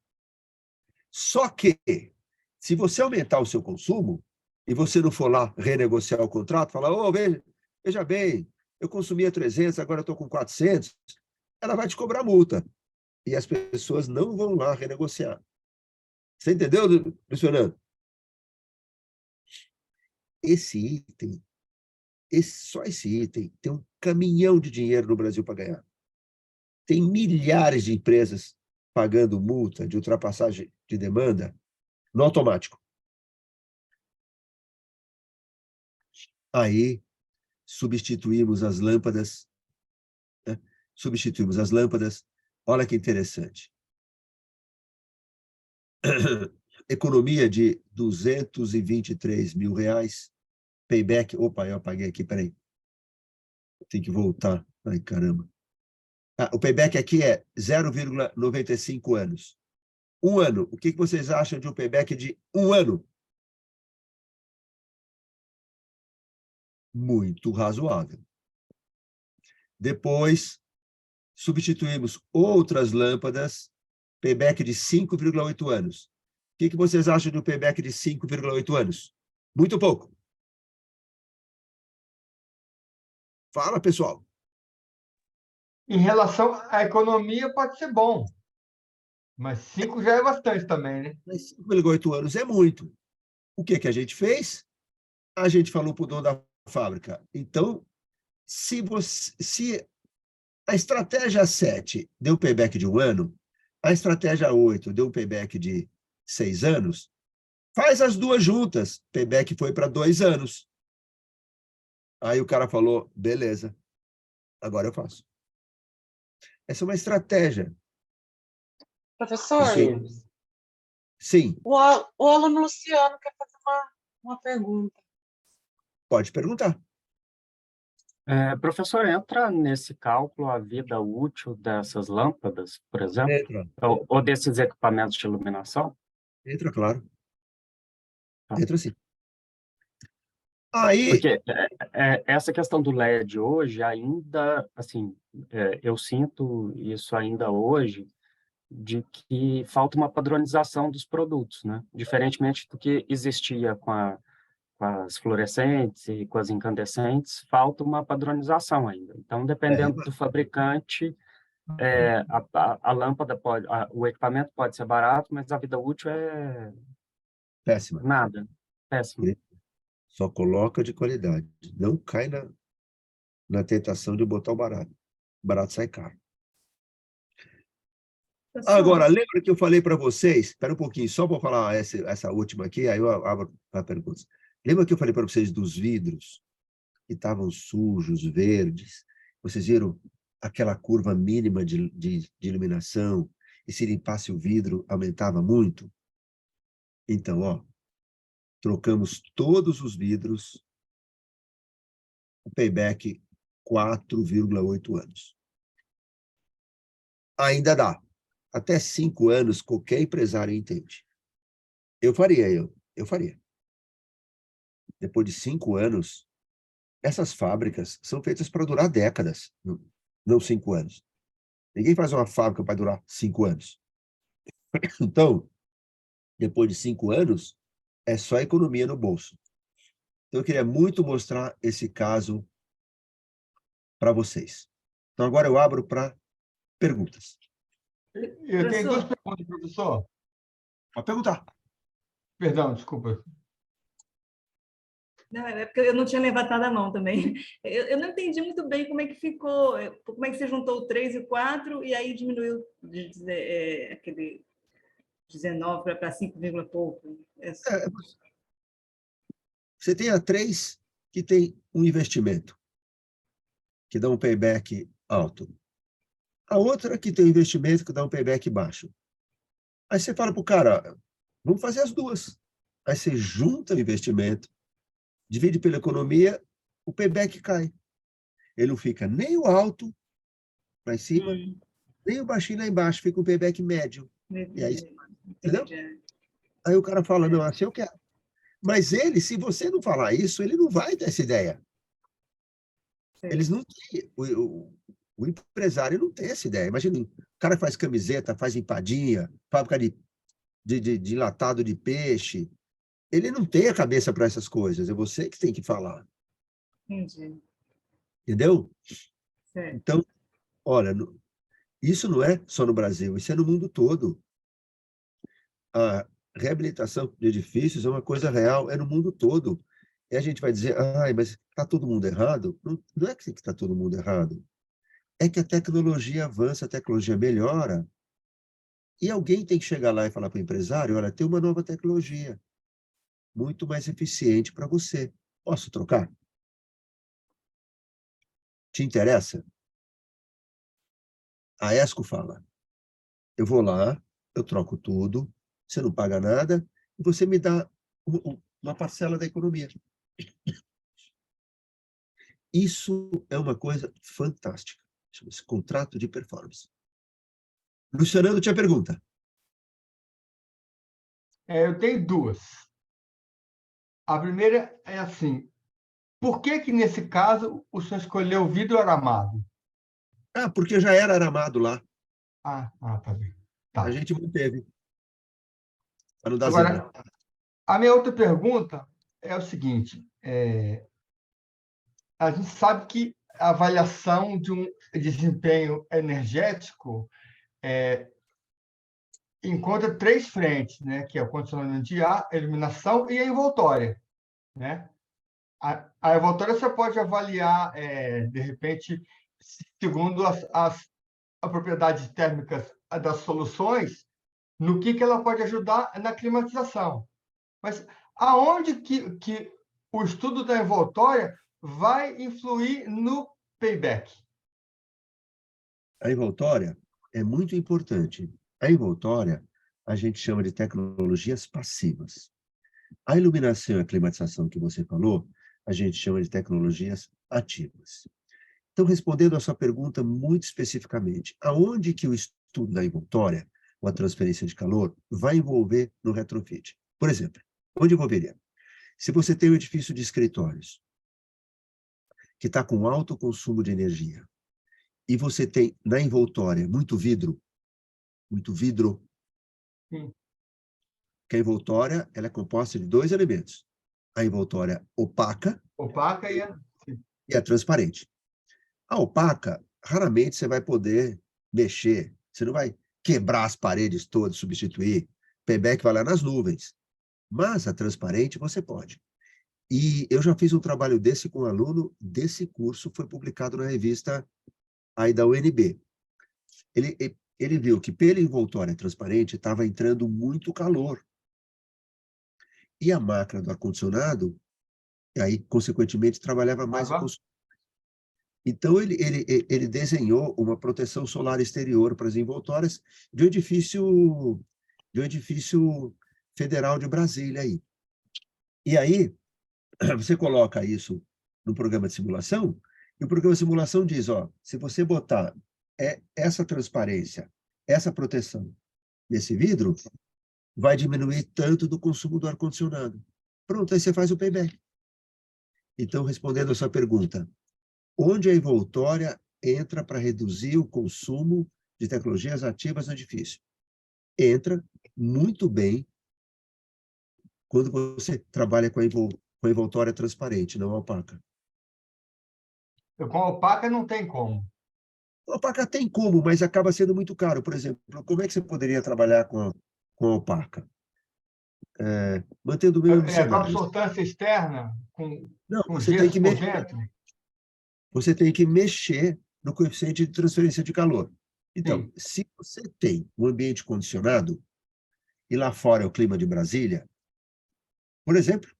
Só que, se você aumentar o seu consumo, e você não for lá renegociar o contrato, falar, oh, veja bem, eu consumia 300, agora eu estou com 400, ela vai te cobrar multa. E as pessoas não vão lá renegociar. Você entendeu, Luiz Fernando? Esse item, só esse item, tem um caminhão de dinheiro no Brasil para ganhar. Tem milhares de empresas pagando multa de ultrapassagem de demanda no automático. Aí, substituímos as lâmpadas, né? Substituímos as lâmpadas. Olha que interessante. Economia de R$223 mil. Payback. Opa, eu apaguei aqui, peraí. Tem que voltar. Ai, caramba. O payback aqui é 0,95 anos. Um ano. O que vocês acham de um payback de um ano? Muito razoável. Depois, substituímos outras lâmpadas, payback de 5,8 anos. O que vocês acham de um payback de 5,8 anos? Muito pouco. Fala, pessoal. em relação à economia, pode ser bom, mas 5 já é bastante também, né? Mas 5,8 anos é muito. O que a gente fez? A gente falou para o dono da fábrica. Então, se a estratégia 7 deu payback de um ano, a estratégia 8 deu um payback de 6 anos, faz as duas juntas. Payback foi para 2 anos. Aí o cara falou, beleza, agora eu faço. Essa é uma estratégia. Professor, Sim, o aluno Luciano quer fazer uma pergunta. pode perguntar. Professor, entra nesse cálculo a vida útil dessas lâmpadas, por exemplo, Entra, ou desses equipamentos de iluminação? claro. Tá. Entra sim. Aí, Porque essa questão do LED hoje ainda, assim, eu sinto isso ainda hoje, de que falta uma padronização dos produtos, né? Diferentemente do que existia com as fluorescentes e com as incandescentes, falta uma padronização ainda. Então, dependendo do fabricante, a lâmpada o equipamento pode ser barato, mas a vida útil é péssima. nada, péssimo. Só coloca de qualidade. Não cai na tentação de botar o barato. O barato sai caro. Agora, lembra que eu falei para vocês, espera um pouquinho, só para falar essa última aqui, aí eu abro a pergunta. Lembra que eu falei para vocês dos vidros que estavam sujos, verdes? Vocês viram aquela curva mínima de iluminação? E se limpasse o vidro, aumentava muito? Então, ó, trocamos todos os vidros, o payback 4,8 anos. Ainda dá. Até 5 anos, qualquer empresário entende. Eu faria. Depois de 5 anos, essas fábricas são feitas para durar décadas, não 5 anos. Ninguém faz uma fábrica para durar 5 anos. Então, depois de 5 anos, é só economia no bolso. Então, eu queria muito mostrar esse caso para vocês. Então, agora eu abro para perguntas. Eu tenho duas perguntas, professor. Pode perguntar. Perdão, desculpa. Não, é porque eu não tinha levantado a mão também. Eu não entendi muito bem como é que ficou, como é que você juntou o 3 e o 4 e aí diminuiu aquele 19 para 5, pouco. Você tem a 3 que tem um investimento, que dá um payback alto. A outra que tem um investimento que dá um payback baixo. Aí você fala para o cara, vamos fazer as duas. Aí você junta o investimento, divide pela economia, o payback cai. Ele não fica nem o alto lá em cima, nem o baixinho lá embaixo, fica um payback médio. E aí, entendeu? Aí o cara fala, não, assim eu quero. Mas ele, se você não falar isso, ele não vai ter essa ideia. Eles não têm, o empresário não tem essa ideia. Imagina, o cara faz camiseta, faz empadinha, fábrica de enlatado de peixe. Ele não tem a cabeça para essas coisas, é você que tem que falar. Entendi. Entendeu? Certo. Então, olha, isso não é só no Brasil, isso é no mundo todo. A reabilitação de edifícios é uma coisa real, é no mundo todo. E a gente vai dizer, mas está todo mundo errado? Não é que está todo mundo errado. É que a tecnologia avança, a tecnologia melhora, e alguém tem que chegar lá e falar para o empresário, olha, tem uma nova tecnologia, muito mais eficiente para você. Posso trocar? Te interessa? A ESCO fala, eu vou lá, eu troco tudo, você não paga nada, e você me dá uma parcela da economia. Isso é uma coisa fantástica. Chama-se contrato de performance. Luciano, tinha pergunta. Eu tenho duas. A primeira é assim, por que nesse caso, o senhor escolheu vidro aramado? Porque já era aramado lá. Tá bem. Tá. A gente manteve. Para não dar Agora, zebra. a minha outra pergunta é o seguinte, a gente sabe que a avaliação de um desempenho energético encontra 3 frentes, né? Que é o condicionamento de ar, a iluminação e a envoltória, né? A envoltória você pode avaliar, de repente, segundo as propriedades térmicas das soluções, no que ela pode ajudar na climatização. Mas aonde que o estudo da envoltória vai influir no payback? A envoltória é muito importante. A envoltória, a gente chama de tecnologias passivas. A iluminação e a climatização que você falou, a gente chama de tecnologias ativas. Então, respondendo a sua pergunta muito especificamente, aonde que o estudo da envoltória, ou a transferência de calor, vai envolver no retrofit? Por exemplo, onde envolveria? Se você tem um edifício de escritórios que está com alto consumo de energia, e você tem na envoltória muito vidro, que a envoltória ela é composta de 2 elementos. A envoltória opaca e a transparente. A opaca, raramente você vai poder mexer, você não vai quebrar as paredes todas, substituir, payback vai lá nas nuvens. Mas a transparente você pode. E eu já fiz um trabalho desse com um aluno desse curso, foi publicado na revista aí da UNB. Ele viu que pela envoltória transparente estava entrando muito calor. E a máquina do ar-condicionado, e aí, consequentemente, trabalhava mais o consumo. Então, ele desenhou uma proteção solar exterior para as envoltórias de um edifício federal de Brasília. Aí. E aí, você coloca isso no programa de simulação, e o programa de simulação diz, se você botar essa transparência, essa proteção nesse vidro, vai diminuir tanto do consumo do ar-condicionado. Pronto, aí você faz o payback. Então, respondendo a sua pergunta, onde a envoltória entra para reduzir o consumo de tecnologias ativas no edifício? Entra muito bem quando você trabalha com a envoltória transparente, não opaca. Com a opaca não tem como. A opaca tem como, mas acaba sendo muito caro. Por exemplo, como é que você poderia trabalhar com a opaca? Mantendo o mesmo Com a cenário. absortância externa, Não, com você tem gesso que por mexer. dentro? Você tem que mexer no coeficiente de transferência de calor. Então, Sim. se você tem um ambiente condicionado, e lá fora é o clima de Brasília, por exemplo,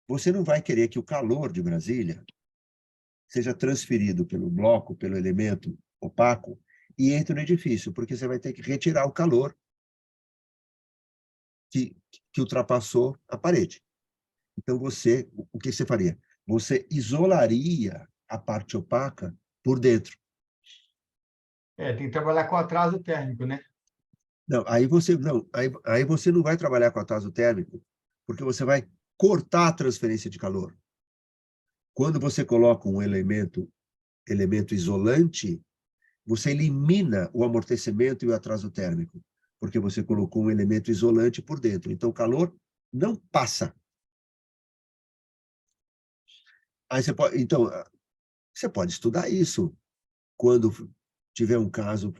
você não vai querer que o calor de Brasília seja transferido pelo bloco, pelo elemento opaco, e entre no edifício, porque você vai ter que retirar o calor que ultrapassou a parede. Então, o que você faria? Você isolaria a parte opaca por dentro. Tem que trabalhar com atraso térmico, né? Não, aí você não vai trabalhar com atraso térmico, porque você vai cortar a transferência de calor. Quando você coloca um elemento isolante, você elimina o amortecimento e o atraso térmico, porque você colocou um elemento isolante por dentro. Então, o calor não passa. Então, você pode estudar isso. Quando tiver um caso,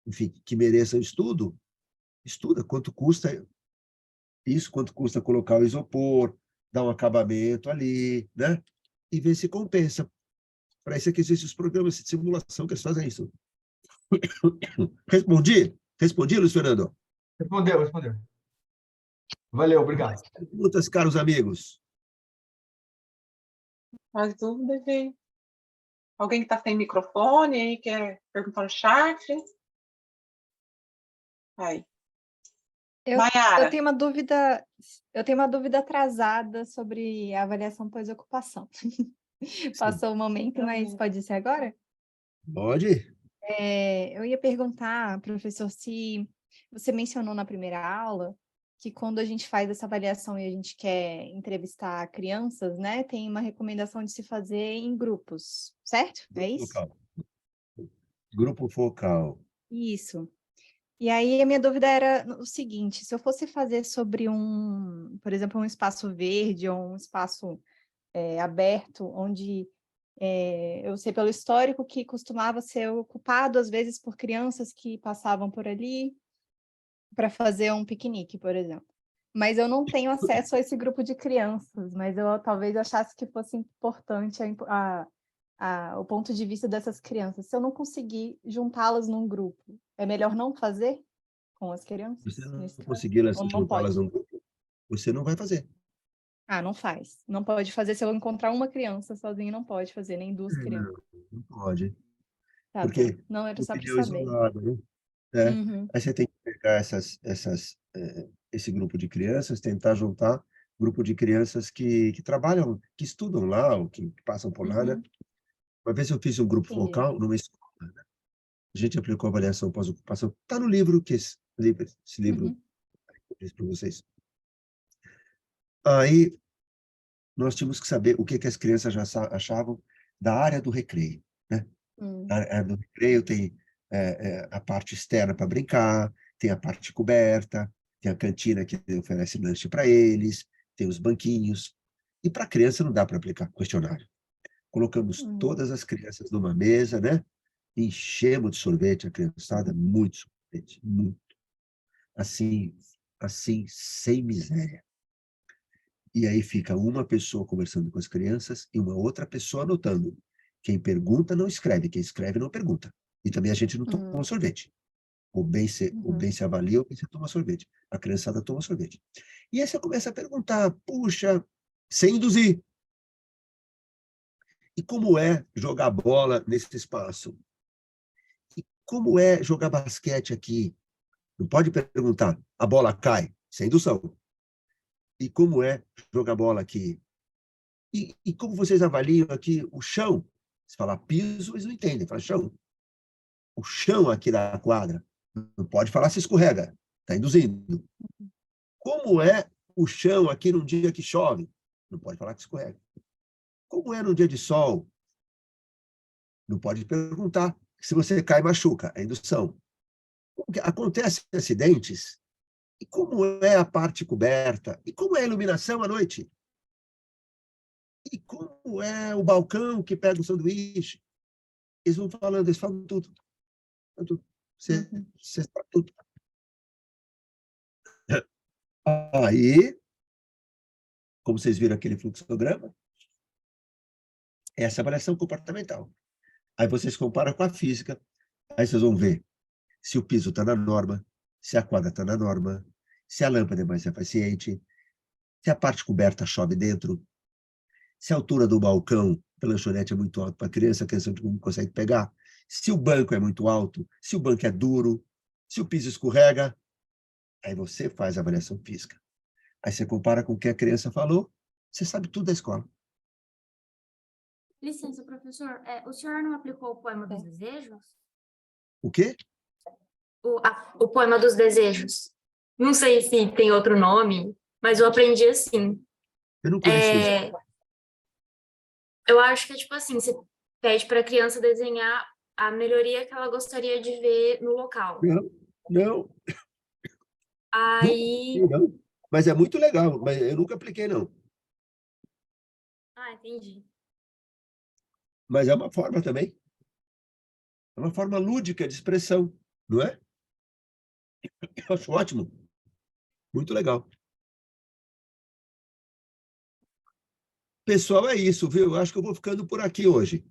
enfim, que mereça estuda quanto custa isso, quanto custa colocar o isopor, dar um acabamento ali, né? E ver se compensa. Para isso é que existem os programas de simulação que eles fazem isso. Respondi, Luiz Fernando? Respondeu. Valeu, obrigado. Mais perguntas, caros amigos? Mais dúvidas, gente? Alguém que está sem microfone aí quer perguntar no chat? Aí. Eu Maiara. tenho uma dúvida atrasada sobre a avaliação pós-ocupação. Passou o momento, mas pode ser agora? Pode. Eu ia perguntar, professor, se você mencionou na primeira aula que quando a gente faz essa avaliação e a gente quer entrevistar crianças, né, tem uma recomendação de se fazer em grupos, certo? É isso? Focal. Grupo focal. Isso. E aí a minha dúvida era o seguinte, se eu fosse fazer sobre por exemplo, um espaço verde ou um espaço aberto, onde eu sei pelo histórico que costumava ser ocupado, às vezes, por crianças que passavam por ali para fazer um piquenique, por exemplo. Mas eu não tenho acesso a esse grupo de crianças, mas eu talvez achasse que fosse importante o ponto de vista dessas crianças. Se eu não conseguir juntá-las num grupo, é melhor não fazer com as crianças? Se você não nesse caso? conseguir Ou não juntá-las pode? num grupo, você não vai fazer. Não faz. Não pode fazer. Se eu encontrar uma criança sozinha, não pode fazer, nem duas crianças. Não pode. Tá Porque bom. Não, era o só para pneu saber. isolado, né? Uhum. Aí você tem que pegar esse grupo de crianças, tentar juntar grupo de crianças que trabalham, que estudam lá, ou que passam por lá, né? Uhum. Uma vez eu fiz um grupo Entendi. focal numa escola, né? A gente aplicou avaliação pós-ocupação. Está no livro, esse livro Uhum. eu disse para vocês. Aí nós tínhamos que saber o que as crianças já achavam da área do recreio, né? A área do recreio tem a parte externa para brincar, tem a parte coberta, tem a cantina que oferece lanche para eles, tem os banquinhos. E para a criança não dá para aplicar questionário. Colocamos todas as crianças numa mesa, né? Enchemos de sorvete a criançada, muito sorvete, muito. Assim, sem miséria. E aí fica uma pessoa conversando com as crianças e uma outra pessoa anotando. Quem pergunta não escreve, quem escreve não pergunta. E também a gente não toma sorvete. Ou bem se avalia, ou bem se toma sorvete. A criançada toma sorvete. E aí você começa a perguntar, puxa, sem induzir. E como é jogar bola nesse espaço? E como é jogar basquete aqui? Não pode perguntar, a bola cai, sem indução. E como é jogar bola aqui? E como vocês avaliam aqui o chão? Se falar piso, eles não entendem, fala chão. O chão aqui da quadra. Não pode falar se escorrega, está induzindo. Como é o chão aqui num dia que chove? Não pode falar que escorrega. Como é num dia de sol? Não pode perguntar. Se você cai, machuca, é indução. Acontecem acidentes E como é a parte coberta? E como é a iluminação à noite? E como é o balcão que pega o sanduíche? Eles vão falando, eles falam tudo. Falam tudo. Você sabe tudo. Aí, como vocês viram aquele fluxograma, essa é a avaliação comportamental. Aí vocês comparam com a física, aí vocês vão ver se o piso está na norma, se a quadra está na norma, se a lâmpada é mais eficiente, se a parte coberta chove dentro, se a altura do balcão da lanchonete é muito alta para a criança não consegue pegar, se o banco é muito alto, se o banco é duro, se o piso escorrega, aí você faz a avaliação física. Aí você compara com o que a criança falou, você sabe tudo da escola. Licença, professor. O senhor não aplicou o poema dos desejos? O quê? O poema dos desejos. Não sei se tem outro nome, mas eu aprendi assim. Eu não conheço isso. Eu acho que é tipo assim, você pede para a criança desenhar a melhoria que ela gostaria de ver no local. Não. Aí... Não. Mas é muito legal, mas eu nunca apliquei, não. Ah, entendi. Mas é uma forma também. É uma forma lúdica de expressão, não é? Eu acho ótimo. Muito legal. Pessoal, é isso, viu? Eu acho que eu vou ficando por aqui hoje.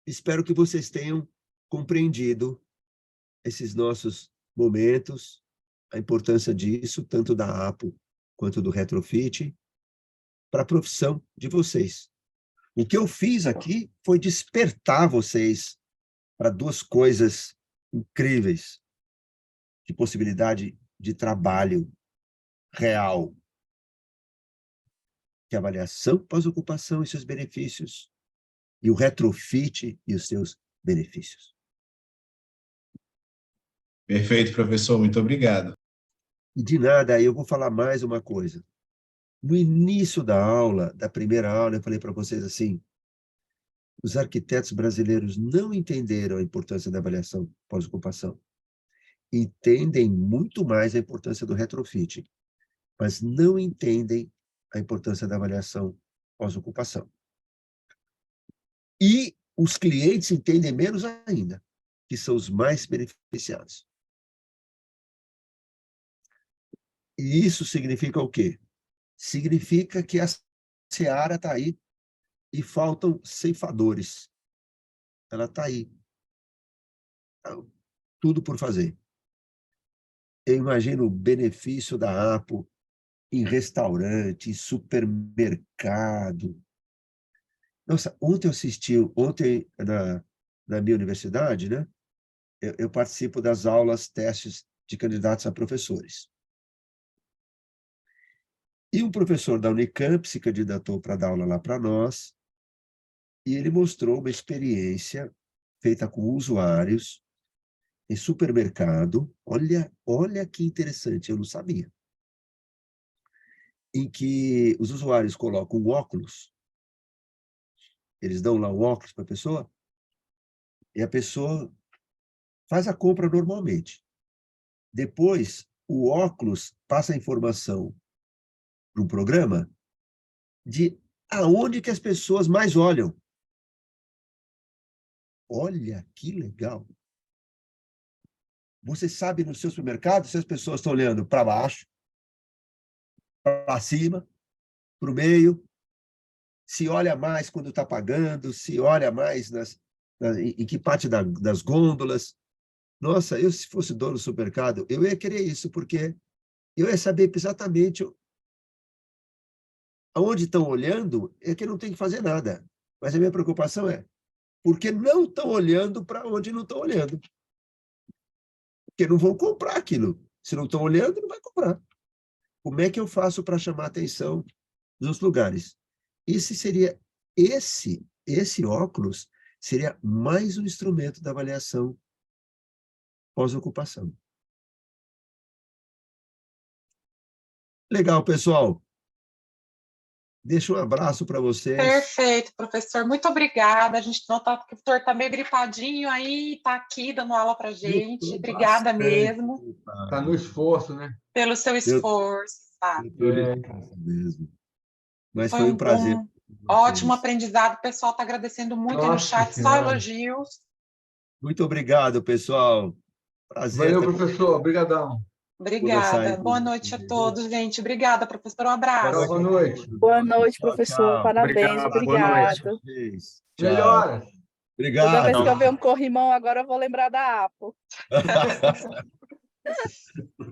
Espero que vocês tenham compreendido esses nossos momentos, a importância disso, tanto da APO quanto do retrofit, para a profissão de vocês. O que eu fiz aqui foi despertar vocês para duas coisas incríveis de possibilidade de trabalho real, que é a avaliação pós-ocupação e seus benefícios, e o retrofit e os seus benefícios. Perfeito, professor. Muito obrigado. E de nada, eu vou falar mais uma coisa. No início da aula, da primeira aula, eu falei para vocês assim, os arquitetos brasileiros não entenderam a importância da avaliação pós-ocupação. Entendem muito mais a importância do retrofit, mas não entendem a importância da avaliação pós-ocupação. E os clientes entendem menos ainda, que são os mais beneficiados. E isso significa o quê? Significa que a seara está aí e faltam ceifadores. Ela está aí. Tudo por fazer. Eu imagino o benefício da APO em restaurante, em supermercado. Nossa, ontem na minha universidade, né? Eu participo das aulas, testes de candidatos a professores. E um professor da Unicamp se candidatou para dar aula lá para nós, e ele mostrou uma experiência feita com usuários em supermercado. Olha que interessante, eu não sabia. Em que os usuários colocam um óculos, eles dão lá um óculos para a pessoa, e a pessoa faz a compra normalmente. Depois, o óculos passa a informação para um programa de aonde que as pessoas mais olham. Olha que legal! Você sabe no seu supermercado se as pessoas estão olhando para baixo, para cima, para o meio, se olha mais quando está pagando, se olha mais em que parte das gôndolas. Nossa, eu se fosse dono do supermercado, eu ia querer isso, porque eu ia saber exatamente aonde estão olhando, é que não tem que fazer nada. Mas a minha preocupação é, porque não estão olhando para onde não estão olhando. Porque não vão comprar aquilo. Se não estão olhando, não vai comprar. Como é que eu faço para chamar a atenção dos lugares? Esse óculos seria mais um instrumento da avaliação pós-ocupação. Legal, pessoal. Deixa um abraço para vocês. Perfeito, professor. Muito obrigada. A gente nota que o professor está meio gripadinho aí, está aqui dando aula para a gente. Obrigada mesmo. Está no esforço, né? Pelo seu esforço. Tá? Mesmo. Mas foi um prazer. Ótimo aprendizado. O pessoal está agradecendo muito aí no chat, só elogios. Muito obrigado, pessoal. Prazer. Valeu, professor. Obrigadão. Obrigada. Boa noite a todos, gente. Obrigada, professor. Um abraço. Boa noite. Boa noite, professor. Tchau. Parabéns. Obrigado. Melhoras. Obrigado. Toda vez que eu ver um corrimão, agora eu vou lembrar da Apple.